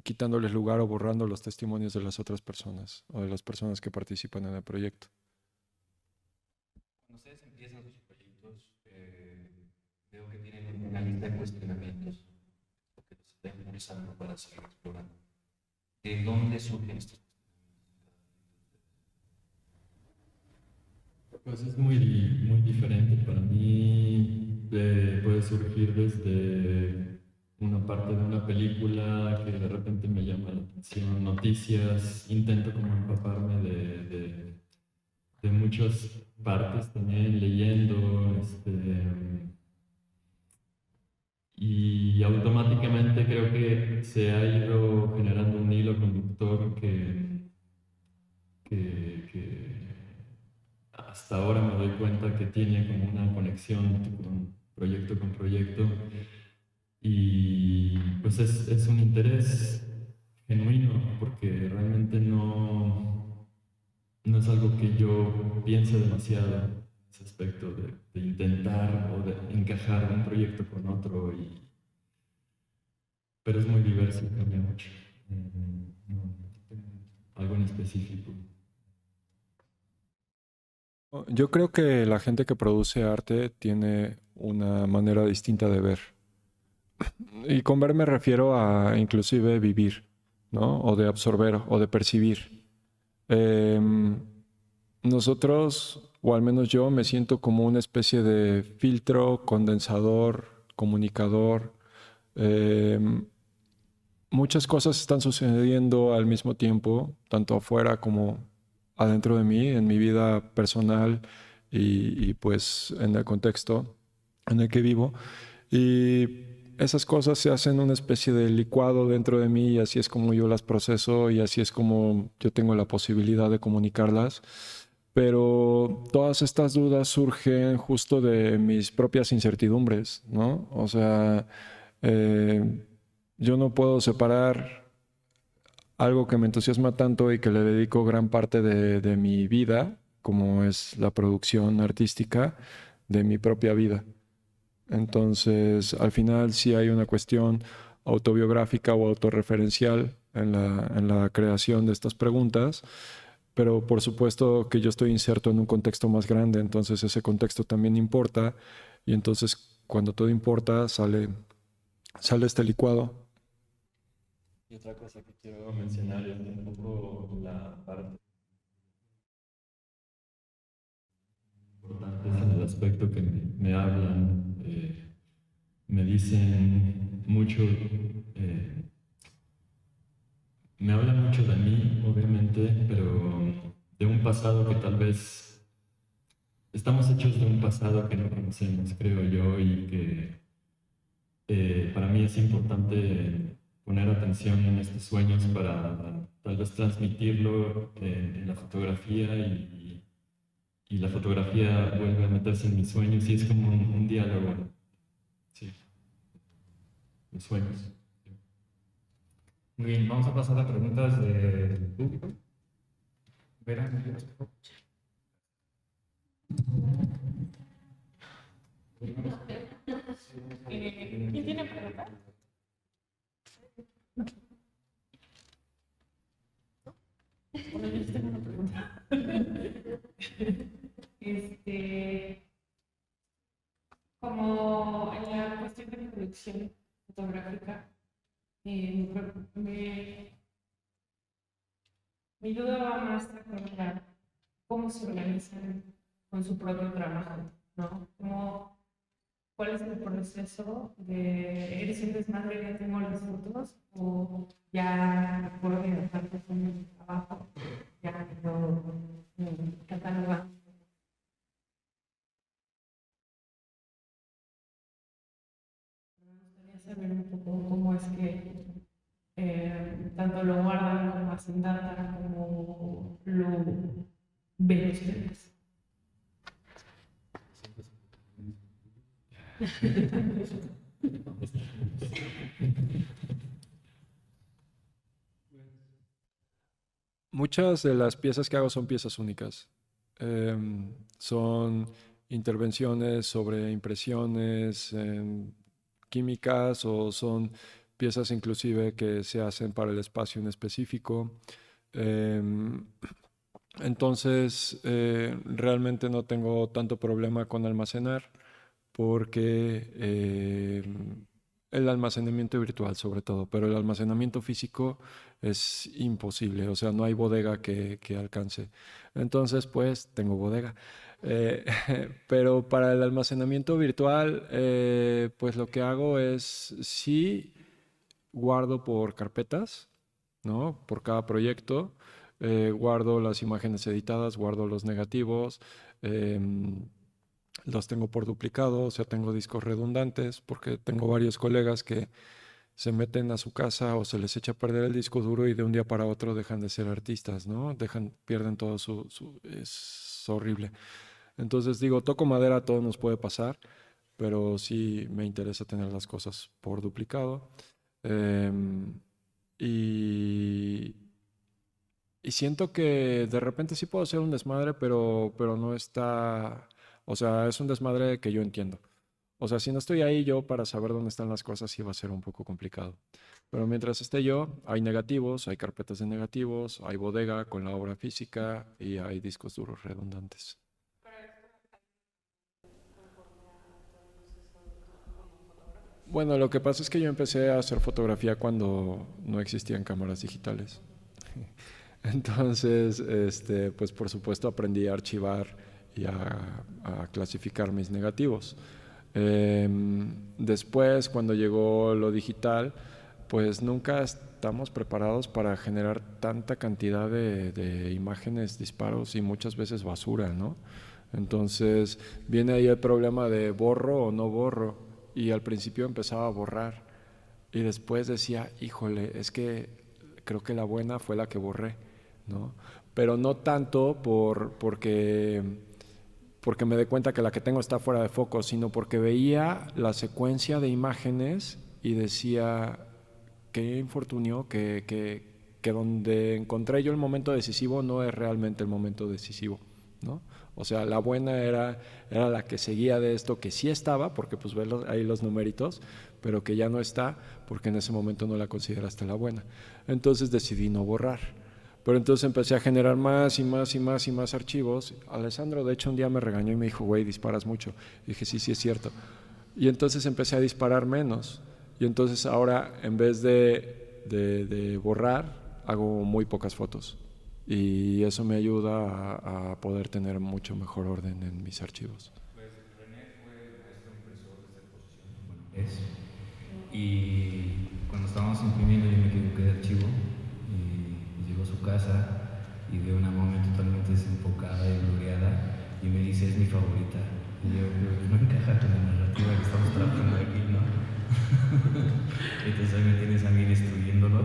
quitándoles lugar o borrando los testimonios de las otras personas o de las personas que participan en el proyecto. Cuando ustedes empiezan sus proyectos, veo que tienen una lista de cuestionamientos que los está impulsando para seguir explorando. ¿De dónde surgen estos? Pues es muy, muy diferente. Para mí puede surgir desde una parte de una película que de repente me llama la atención, noticias, intento como empaparme de muchas partes también, leyendo, y automáticamente creo que se ha ido generando un hilo conductor que hasta ahora me doy cuenta que tiene como una conexión con proyecto con proyecto. Y pues es un interés genuino, porque realmente no es algo que yo piense demasiado en ese aspecto de intentar o de encajar un proyecto con otro, pero es muy diverso y cambia mucho. No tengo algo en específico. Yo creo que la gente que produce arte tiene una manera distinta de ver. Y con ver me refiero a inclusive vivir, ¿no? O de absorber o de percibir. Em, Nosotros, o al menos yo, me siento como una especie de filtro, condensador, comunicador. Em, Muchas cosas están sucediendo al mismo tiempo, tanto afuera como adentro de mí, en mi vida personal pues en el contexto en el que vivo. Y esas cosas se hacen una especie de licuado dentro de mí y así es como yo las proceso y así es como yo tengo la posibilidad de comunicarlas. Pero todas estas dudas surgen justo de mis propias incertidumbres, ¿no? O sea, eh, yo no puedo separar algo que me entusiasma tanto y que le dedico gran parte de mi vida, como es la producción artística, de mi propia vida. Entonces, al final sí hay una cuestión autobiográfica o autorreferencial en la creación de estas preguntas, pero por supuesto que yo estoy inserto en un contexto más grande, entonces ese contexto también importa y entonces cuando todo importa sale este licuado. Y otra cosa que quiero mencionar es un poco la parte importante en el aspecto que me hablan, me dicen mucho, me hablan mucho de mí, obviamente, pero de un pasado que tal vez estamos hechos de un pasado que no conocemos, creo yo, y que para mí es importante poner atención en estos sueños para tal vez transmitirlo en la fotografía y la fotografía vuelve a meterse en mis sueños y es como un diálogo, sí, mis sueños. Muy bien, vamos a pasar a preguntas del público. Vera, ¿me ayudas, por favor? ¿Quién tiene preguntas? Bueno, yo sí tengo una pregunta. Este, como en la cuestión de producción fotográfica, me, mi duda va más a cómo se organizan con su propio trabajo, ¿no? ¿Cuál es el proceso de eres un desmadre, ya tengo las fotos o ya puedo dejar de hacer mi trabajo, ya lo catalogando? Me gustaría saber un poco cómo es que tanto lo guardan como hacen data, como lo ven ustedes. Muchas de las piezas que hago son piezas únicas. Son intervenciones sobre impresiones químicas o son piezas inclusive que se hacen para el espacio en específico. Em, entonces, realmente no tengo tanto problema con almacenar porque el almacenamiento virtual sobre todo, pero el almacenamiento físico es imposible, o sea, no hay bodega que alcance. Entonces, pues, tengo bodega. Eh, pero para el almacenamiento virtual, pues lo que hago es, sí, guardo por carpetas, ¿no? Por cada proyecto. Guardo las imágenes editadas, guardo los negativos, em, los tengo por duplicado, o sea, tengo discos redundantes, porque tengo varios colegas que se meten a su casa o se les echa a perder el disco duro y de un día para otro dejan de ser artistas, ¿no? Pierden todo es horrible. Entonces digo, toco madera, todo nos puede pasar, pero sí me interesa tener las cosas por duplicado. Em, y, y siento que de repente sí puedo hacer un desmadre, pero no está, o sea, es un desmadre que yo entiendo. O sea, si no estoy ahí yo para saber dónde están las cosas, sí va a ser un poco complicado. Pero mientras esté yo, hay negativos, hay carpetas de negativos, hay bodega con la obra física y hay discos duros redundantes. Bueno, lo que pasa es que yo empecé a hacer fotografía cuando no existían cámaras digitales. Entonces, pues por supuesto aprendí a archivar y a clasificar mis negativos. Después, cuando llegó lo digital, pues nunca estamos preparados para generar tanta cantidad de imágenes, disparos y muchas veces basura, ¿no? Entonces viene ahí el problema de borro o no borro. Y al principio empezaba a borrar y después decía, híjole, es que creo que la buena fue la que borré, ¿no? Pero no tanto porque me dé cuenta que la que tengo está fuera de foco, sino porque veía la secuencia de imágenes y decía, qué infortunio que donde encontré yo el momento decisivo no es realmente el momento decisivo, ¿no? O sea, la buena era la que seguía de esto, que sí estaba, porque pues ves ahí los numeritos, pero que ya no está, porque en ese momento no la consideraste la buena. Entonces decidí no borrar. Pero entonces empecé a generar más y más y más y más archivos. Alessandro, de hecho, un día me regañó y me dijo, güey, disparas mucho. Y dije, sí, sí es cierto. Y entonces empecé a disparar menos. Y entonces ahora, en vez de borrar, hago muy pocas fotos. Y eso me ayuda a poder tener mucho mejor orden en mis archivos. Pues René fue maestro impresor desde posición, bueno, es. Y cuando estábamos imprimiendo yo me equivoqué de archivo y llegó a su casa y veo una momia totalmente desenfocada y bloqueada y me dice, es mi favorita. Y yo, pero no encaja con la narrativa que estamos trabajando aquí, ¿no? Entonces ahí me tienes a mí destruyéndolo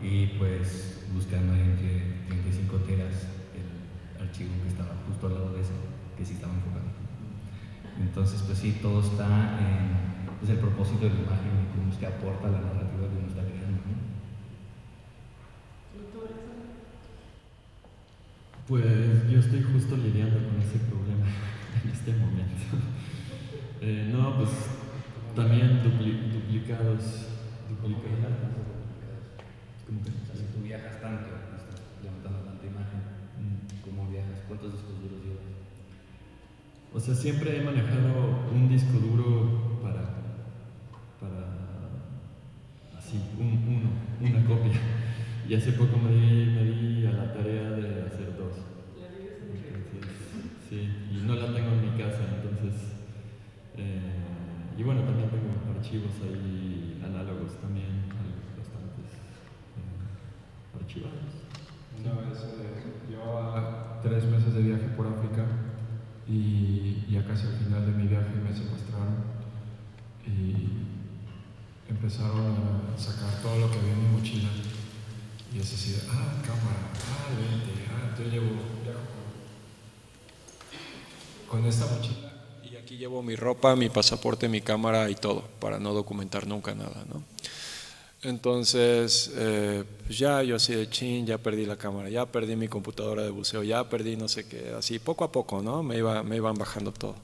y pues buscando en que 35 teras el archivo que estaba justo al lado de ese, que sí estaba enfocado. Entonces pues sí, todo está en pues, el propósito de la imagen y cómo es que aporta la narrativa que uno está creando, ¿no? Pues yo estoy justo lidiando con ese problema en este momento. No, pues también duplicados. ¿Cómo que? O sea, si tú viajas tanto, estás levantando tanta imagen, ¿cómo viajas? ¿Cuántos discos duros llevas? O sea, siempre he manejado un disco duro para así, una copia. Y hace poco me di a la tarea de hacer dos. Entonces, sí, y no la tengo en mi casa, entonces... y bueno, también tengo archivos ahí análogos también, bastantes archivados. Una vez llevaba 3 meses de viaje por África y ya casi al final de mi viaje me secuestraron y empezaron a sacar todo lo que había en mi mochila y es así de, cámara, lente, entonces viajo con esta mochila y aquí llevo mi ropa, mi pasaporte, mi cámara y todo para no documentar nunca nada, ¿no? Entonces, pues ya yo así de chin, ya perdí la cámara, ya perdí mi computadora de buceo, ya perdí no sé qué, así poco a poco, ¿no? Me iban bajando todo.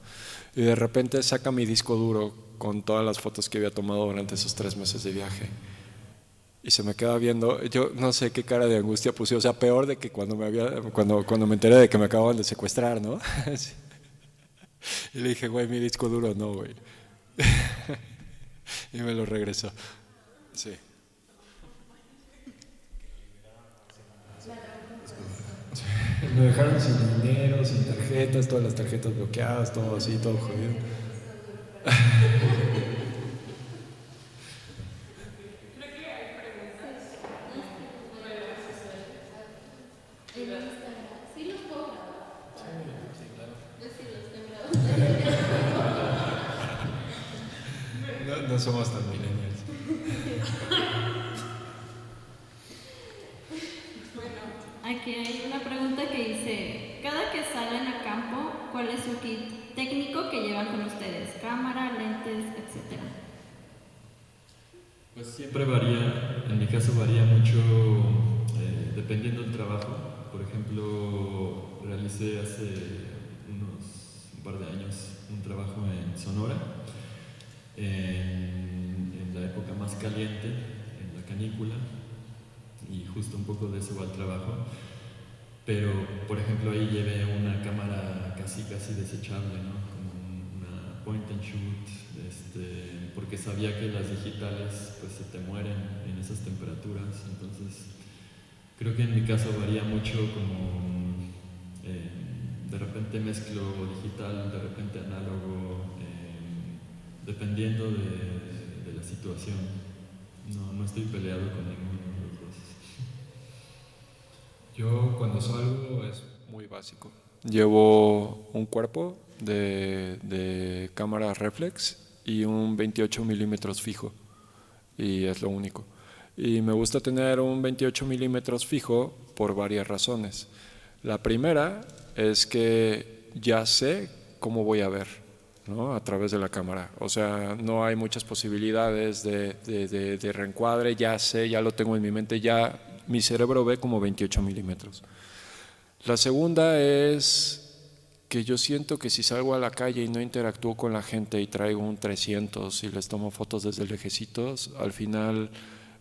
Y de repente saca mi disco duro con todas las fotos que había tomado durante esos 3 meses de viaje. Y se me queda viendo, yo no sé qué cara de angustia puse, o sea, peor de que cuando me enteré de que me acababan de secuestrar, ¿no? Sí. Y le dije, güey, mi disco duro no, güey. Y me lo regresó. Sí. Me dejaron sin dinero, sin tarjetas, todas las tarjetas bloqueadas, todo así, todo jodido. No somos tan millennials. Aquí hay una pregunta que dice, cada que salen a campo, ¿cuál es su kit técnico que llevan con ustedes, cámara, lentes, etcétera. Pues siempre varía, en mi caso varía mucho dependiendo del trabajo. Por ejemplo, realicé hace un par de años un trabajo en Sonora, en la época más caliente, en la canícula, y justo un poco de eso va el trabajo. Pero, por ejemplo, ahí llevé una cámara casi desechable, ¿no? Como una point and shoot, porque sabía que las digitales pues se te mueren en esas temperaturas. Entonces, creo que en mi caso varía mucho, como de repente mezclo digital, de repente análogo, dependiendo de la situación. No estoy peleado con ninguno de los dos. Yo cuando salgo es muy básico. Llevo un cuerpo de cámara reflex y un 28 milímetros fijo, y es lo único. Y me gusta tener un 28 milímetros fijo por varias razones. La primera es que ya sé cómo voy a ver, ¿no? A través de la cámara. O sea, no hay muchas posibilidades de reencuadre, ya sé, ya lo tengo en mi mente, ya mi cerebro ve como 28 milímetros. La segunda es que yo siento que si salgo a la calle y no interactúo con la gente y traigo un 300 y les tomo fotos desde lejecitos, al final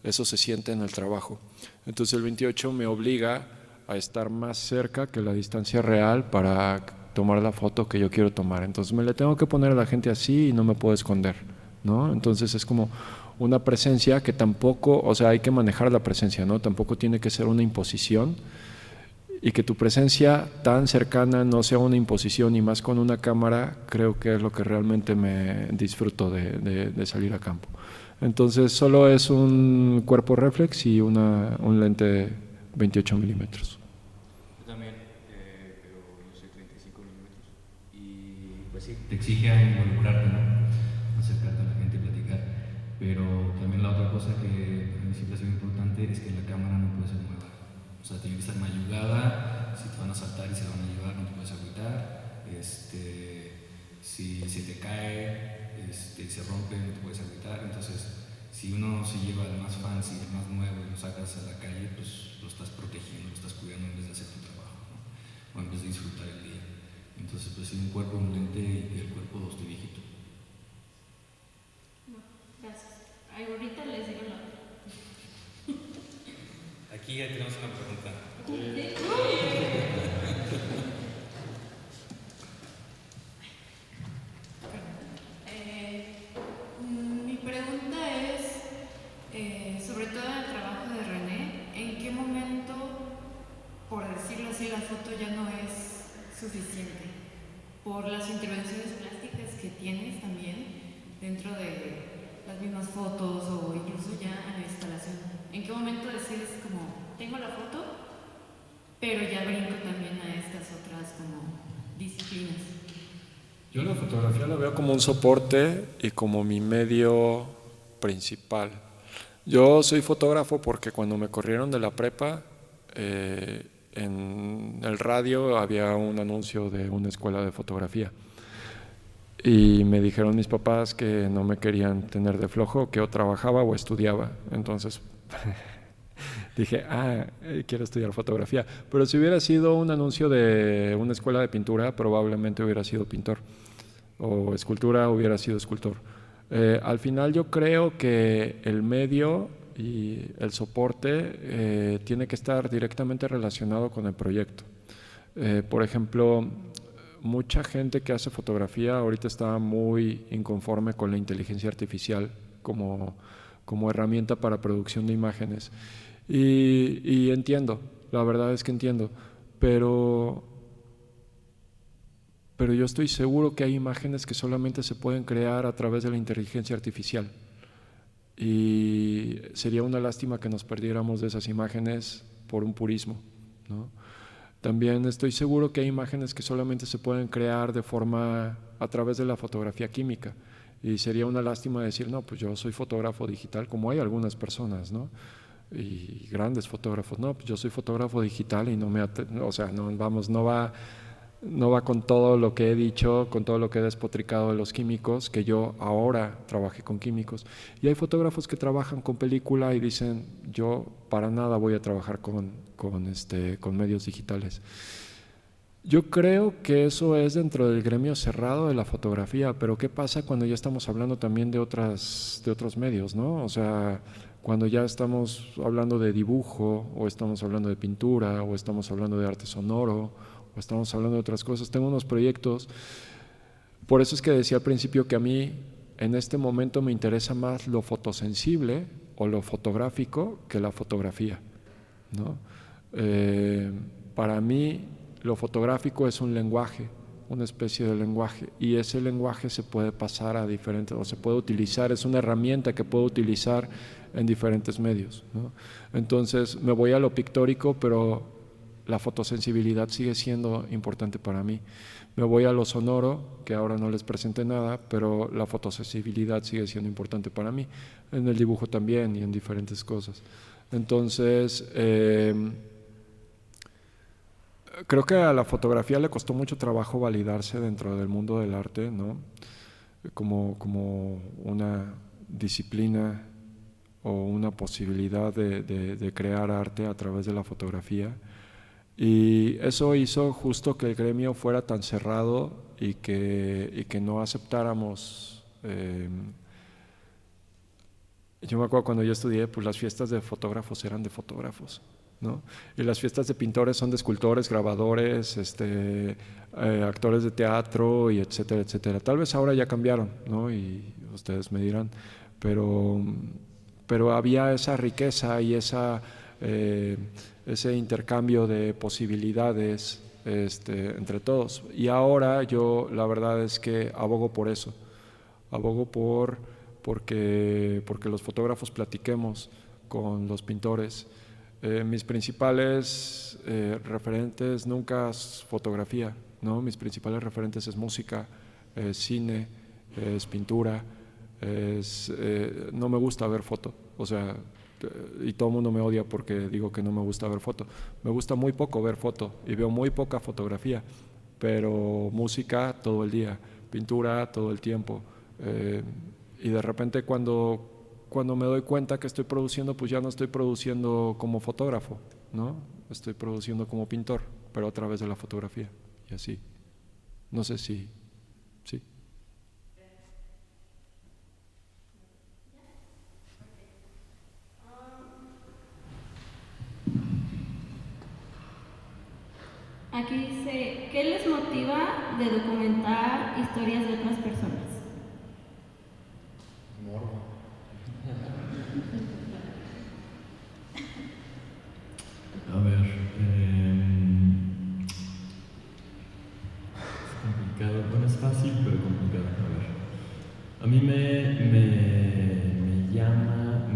eso se siente en el trabajo. Entonces el 28 me obliga a estar más cerca que la distancia real para tomar la foto que yo quiero tomar. Entonces me le tengo que poner a la gente así y no me puedo esconder, ¿no? Entonces es como una presencia que tampoco, o sea, hay que manejar la presencia, ¿no? Tampoco tiene que ser una imposición, y que tu presencia tan cercana no sea una imposición, y más con una cámara, creo que es lo que realmente me disfruto de salir a campo. Entonces solo es un cuerpo reflex y un lente 28 milímetros. Yo también, pero yo soy 35 milímetros. Y pues sí, te exige a involucrarte, ¿no? Acercarte a la gente y platicar. Pero también la otra cosa que para mí siempre ha sido importante es que la cámara no puede ser nueva. O sea, tiene que estar mayugada. Si te van a saltar y se la van a llevar, no te puedes agüitar. Si se te cae, se rompe, no te puedes agüitar. Entonces, si uno se lleva el más fancy, el más nuevo y lo sacas a la calle, pues lo estás protegiendo, lo estás cuidando en vez de hacer tu trabajo, ¿no? O en vez de disfrutar el día. Entonces, pues sí, un cuerpo, un lente y el cuerpo dos de viejito. No, gracias. Ahorita les digo la otra. Aquí ya tenemos una pregunta. Mi pregunta es, sobre todo en el trabajo de René, ¿en qué momento, por decirlo así, la foto ya no es suficiente? Por las intervenciones plásticas que tienes también dentro de las mismas fotos o incluso ya en la instalación. ¿En qué momento decides como, tengo la foto, pero ya brinco también a estas otras como disciplinas? Yo la fotografía la veo como un soporte y como mi medio principal. Yo soy fotógrafo porque cuando me corrieron de la prepa, en el radio había un anuncio de una escuela de fotografía. Y me dijeron mis papás que no me querían tener de flojo, que o trabajaba o estudiaba. Entonces dije, quiero estudiar fotografía. Pero si hubiera sido un anuncio de una escuela de pintura, probablemente hubiera sido pintor. O escultura, hubiera sido escultor. Al final yo creo que el medio y el soporte tiene que estar directamente relacionado con el proyecto. Por ejemplo, mucha gente que hace fotografía ahorita está muy inconforme con la inteligencia artificial como herramienta para producción de imágenes. Y entiendo, la verdad es que entiendo, pero yo estoy seguro que hay imágenes que solamente se pueden crear a través de la inteligencia artificial. Y sería una lástima que nos perdiéramos de esas imágenes por un purismo, ¿no? También estoy seguro que hay imágenes que solamente se pueden crear a través de la fotografía química. Y sería una lástima decir, no, pues yo soy fotógrafo digital, como hay algunas personas, ¿no? Y grandes fotógrafos, no, pues yo soy fotógrafo digital y no va no va con todo lo que he dicho, con todo lo que he despotricado de los químicos, que yo ahora trabajé con químicos. Y hay fotógrafos que trabajan con película y dicen, yo para nada voy a trabajar con medios digitales. Yo creo que eso es dentro del gremio cerrado de la fotografía, pero ¿qué pasa cuando ya estamos hablando también de otros medios, ¿no? O sea, cuando ya estamos hablando de dibujo, o estamos hablando de pintura, o estamos hablando de arte sonoro, o estamos hablando de otras cosas. Tengo unos proyectos, por eso es que decía al principio que a mí en este momento me interesa más lo fotosensible o lo fotográfico que la fotografía, ¿no? Para mí lo fotográfico es un lenguaje, una especie de lenguaje, y ese lenguaje se puede pasar a diferentes, o se puede utilizar, es una herramienta que puedo utilizar en diferentes medios, ¿no? Entonces me voy a lo pictórico, pero la fotosensibilidad sigue siendo importante para mí. Me voy a lo sonoro, que ahora no les presenté nada, pero la fotosensibilidad sigue siendo importante para mí, en el dibujo también y en diferentes cosas. Entonces, creo que a la fotografía le costó mucho trabajo validarse dentro del mundo del arte, ¿no? Como una disciplina o una posibilidad de crear arte a través de la fotografía. Y eso hizo justo que el gremio fuera tan cerrado y que no aceptáramos. Yo me acuerdo cuando yo estudié, pues las fiestas de fotógrafos eran de fotógrafos, ¿no? Y las fiestas de pintores son de escultores, grabadores, actores de teatro, y etcétera, etcétera. Tal vez ahora ya cambiaron, ¿no? Y ustedes me dirán, pero había esa riqueza y ese intercambio de posibilidades entre todos. Y ahora yo la verdad es que abogo por eso, abogo porque los fotógrafos platiquemos con los pintores. Mis principales referentes nunca es fotografía, ¿no? Mis principales referentes es música, es cine, es pintura, no me gusta ver foto, o sea, y todo el mundo me odia porque digo que no me gusta ver foto. Me gusta muy poco ver foto y veo muy poca fotografía, pero música todo el día, pintura todo el tiempo. Y de repente cuando me doy cuenta que estoy produciendo, pues ya no estoy produciendo como fotógrafo, ¿no? Estoy produciendo como pintor, pero a través de la fotografía y así. No sé si... Sí. Aquí dice, ¿qué les motiva de documentar historias de otras personas? Morbo. A ver, es complicado. Bueno, es fácil, pero complicado. A ver, a mí me llama,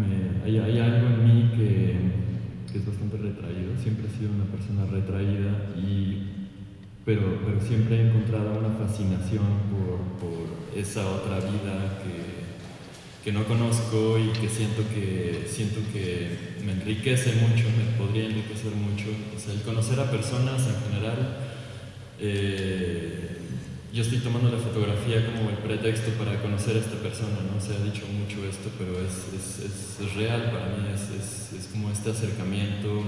hay algo en mí que es bastante retraído. Siempre he sido una persona retraída, pero siempre he encontrado una fascinación por esa otra vida que no conozco y que siento que me enriquece mucho, me podría enriquecer mucho. O sea, el conocer a personas en general, yo estoy tomando la fotografía como el pretexto para conocer a esta persona, ¿no? Se ha dicho mucho esto, pero es real para mí, es como este acercamiento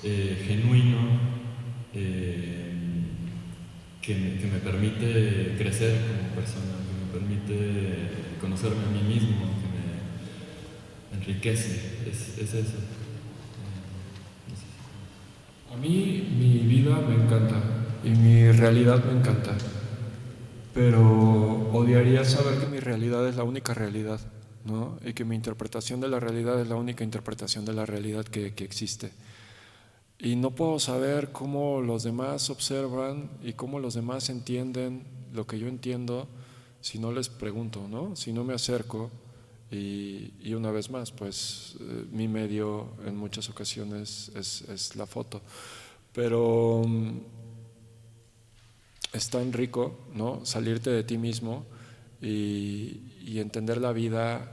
genuino que me permite crecer como persona, que me permite conocerme a mí mismo, que me enriquece, es eso. No sé. A mí mi vida me encanta y mi realidad me encanta, pero odiaría saber que mi realidad es la única realidad, ¿no? Y que mi interpretación de la realidad es la única interpretación de la realidad que existe. Y no puedo saber cómo los demás observan y cómo los demás entienden lo que yo entiendo si no les pregunto, ¿no? Si no me acerco. Y una vez más, pues mi medio en muchas ocasiones es la foto. Pero es tan rico, ¿no? Salirte de ti mismo y entender la vida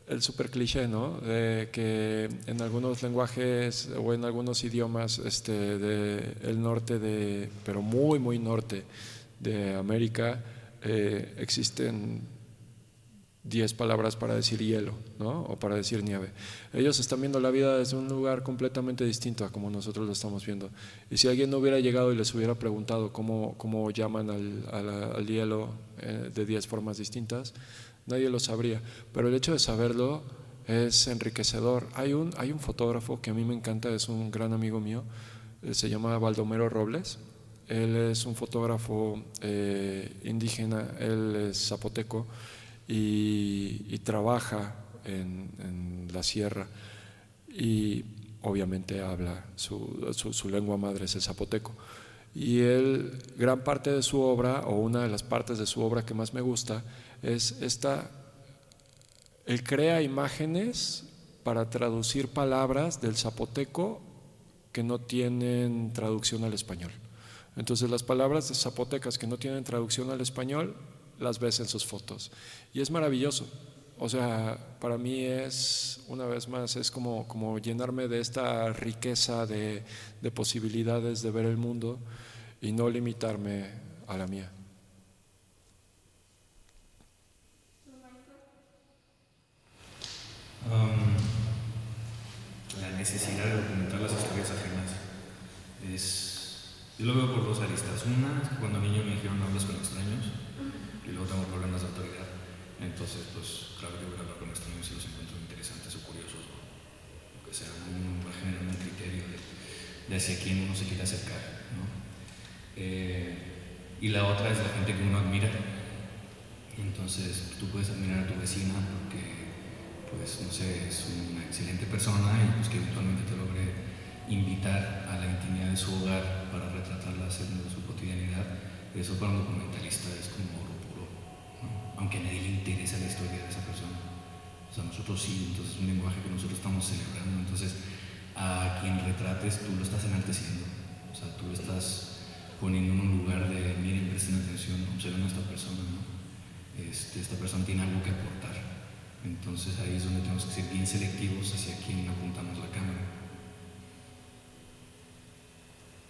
el super cliché, ¿no? De que en algunos lenguajes o en algunos idiomas del norte pero muy, muy norte de América, existen 10 palabras para decir hielo, ¿no? O para decir nieve. Ellos están viendo la vida desde un lugar completamente distinto a como nosotros lo estamos viendo. Y si alguien no hubiera llegado y les hubiera preguntado cómo llaman al hielo de 10 formas distintas, nadie lo sabría. Pero el hecho de saberlo es enriquecedor. Hay un fotógrafo que a mí me encanta, es un gran amigo mío, se llama Baldomero Robles. Él es un fotógrafo indígena, él es zapoteco, y trabaja en la sierra y obviamente habla su lengua madre es el zapoteco, y él, gran parte de su obra, o una de las partes de su obra que más me gusta, es él crea imágenes para traducir palabras del zapoteco que no tienen traducción al español. Entonces las palabras zapotecas que no tienen traducción al español las ves en sus fotos y es maravilloso. O sea, para mí es, una vez más, es como llenarme de esta riqueza de posibilidades de ver el mundo y no limitarme a la mía. La necesidad de documentar las historias ajenas yo lo veo por dos aristas. Una es que cuando niño me dijeron no hables con extraños, y luego tengo problemas de autoridad. Entonces, pues claro que voy a hablar con extraños si los encuentro interesantes o curiosos, o que sea, va a generar un criterio de hacia quién uno se quiere acercar, ¿no? Y la otra es la gente que uno admira. Entonces, tú puedes admirar a tu vecina porque, pues, no sé, es una excelente persona y pues que eventualmente te logre invitar a la intimidad de su hogar para retratarla haciendo su cotidianidad. Eso para un documentalista es como oro puro, ¿no? Aunque a nadie le interesa la historia de esa persona. O sea, nosotros sí, entonces es un lenguaje que nosotros estamos celebrando. Entonces, a quien retrates, tú lo estás enalteciendo. O sea, tú lo estás poniendo en un lugar de, miren, presten atención, observen a esta persona, ¿no? Esta persona tiene algo que aportar. Entonces ahí es donde tenemos que ser bien selectivos hacia quién apuntamos la cámara.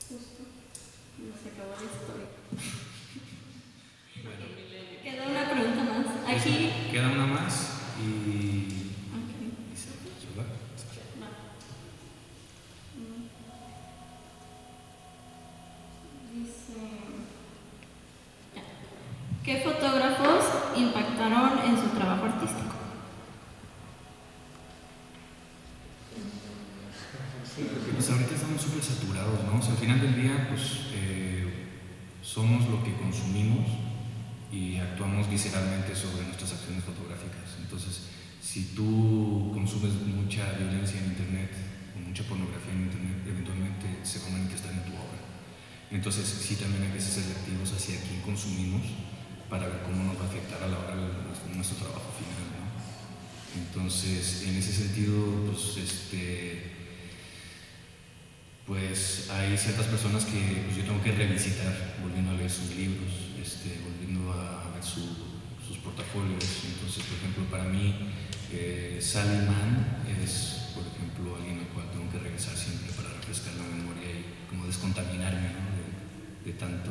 Justo. Se acabó la historia. Bueno. Queda una pregunta más. Aquí. Queda una más y. Okay. ¿Verdad? Va. Dice. Ya. ¿Qué fotógrafos impactaron en su trabajo artístico? Pues ahorita estamos súper saturados, ¿no? O sea, al final del día, pues somos lo que consumimos y actuamos visceralmente sobre nuestras acciones fotográficas. Entonces, si tú consumes mucha violencia en internet o mucha pornografía en internet, eventualmente se va a manifestar en tu obra. Entonces, sí, también hay que ser selectivos hacia quién consumimos para ver cómo nos va a afectar a la hora de nuestro trabajo final, ¿no? Entonces, en ese sentido, pues hay ciertas personas que pues, yo tengo que revisitar, volviendo a leer sus libros, volviendo a ver sus portafolios. Entonces, por ejemplo, para mí, Sally Mann es, por ejemplo, alguien al cual tengo que regresar siempre para refrescar la memoria y como descontaminarme, ¿no? de tanto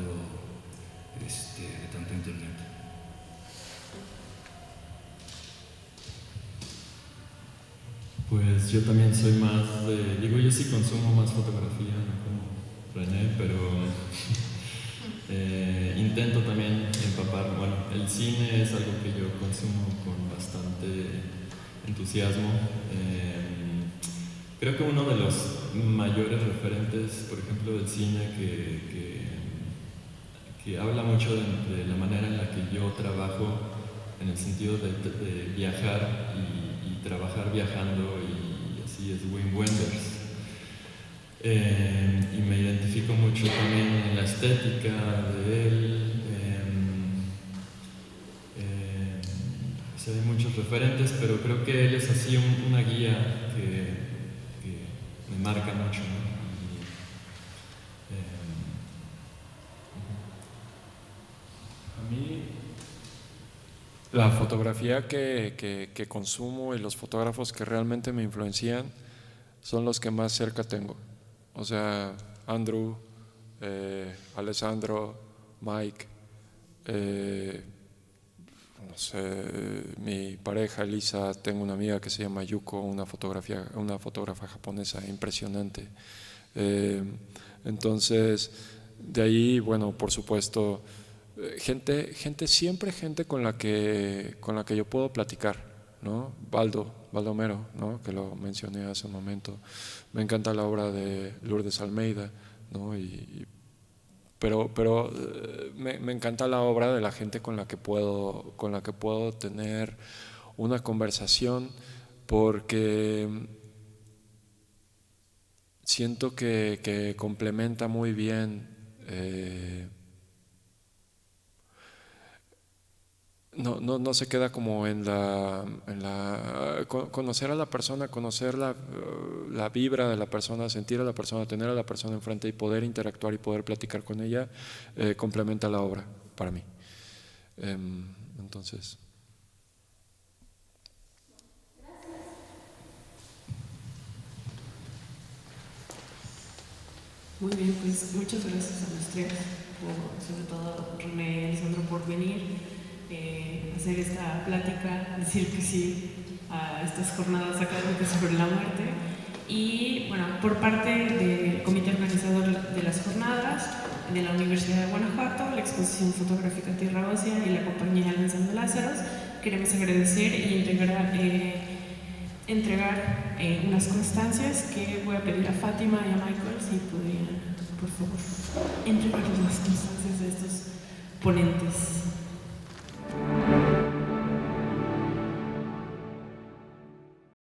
internet. Pues yo también soy más yo sí consumo más fotografía, no como René, pero intento también empapar. Bueno, el cine es algo que yo consumo con bastante entusiasmo. Creo que uno de los mayores referentes, por ejemplo, del cine que habla mucho de la manera en la que yo trabajo, en el sentido de viajar y trabajar viajando y así, es Wim Wenders. Y me identifico mucho también en la estética de él. Hay muchos referentes, pero creo que él es así una guía que me marca mucho, ¿no? A mí, La fotografía que consumo y los fotógrafos que realmente me influencian son los que más cerca tengo. O sea, Andrew, Alessandro, Mike, no sé, mi pareja Elisa, tengo una amiga que se llama Yuko, una fotógrafa japonesa impresionante. Entonces, de ahí, bueno, por supuesto, siempre gente con la que yo puedo platicar, ¿no? Baldomero, ¿no? Que lo mencioné hace un momento. Me encanta la obra de Lourdes Almeida, ¿no? Pero me encanta la obra de la gente con la que puedo tener una conversación, porque siento que complementa muy bien. No se queda como en conocer a la persona, conocer la vibra de la persona, sentir a la persona, tener a la persona enfrente y poder interactuar y poder platicar con ella, complementa la obra para mí. Entonces. Muy bien, pues muchas gracias a los tres, sobre todo René y Alessandro, por venir, hacer esta plática, decir que sí a estas jornadas académicas sobre la muerte. Y bueno, por parte del comité organizador de las jornadas de la Universidad de Guanajuato, la exposición fotográfica Tierra Ósea y la compañía Lanzando Lázaros, queremos agradecer y entregar unas constancias que voy a pedir a Fátima y a Michael si podrían, por favor, entregar las constancias de estos ponentes.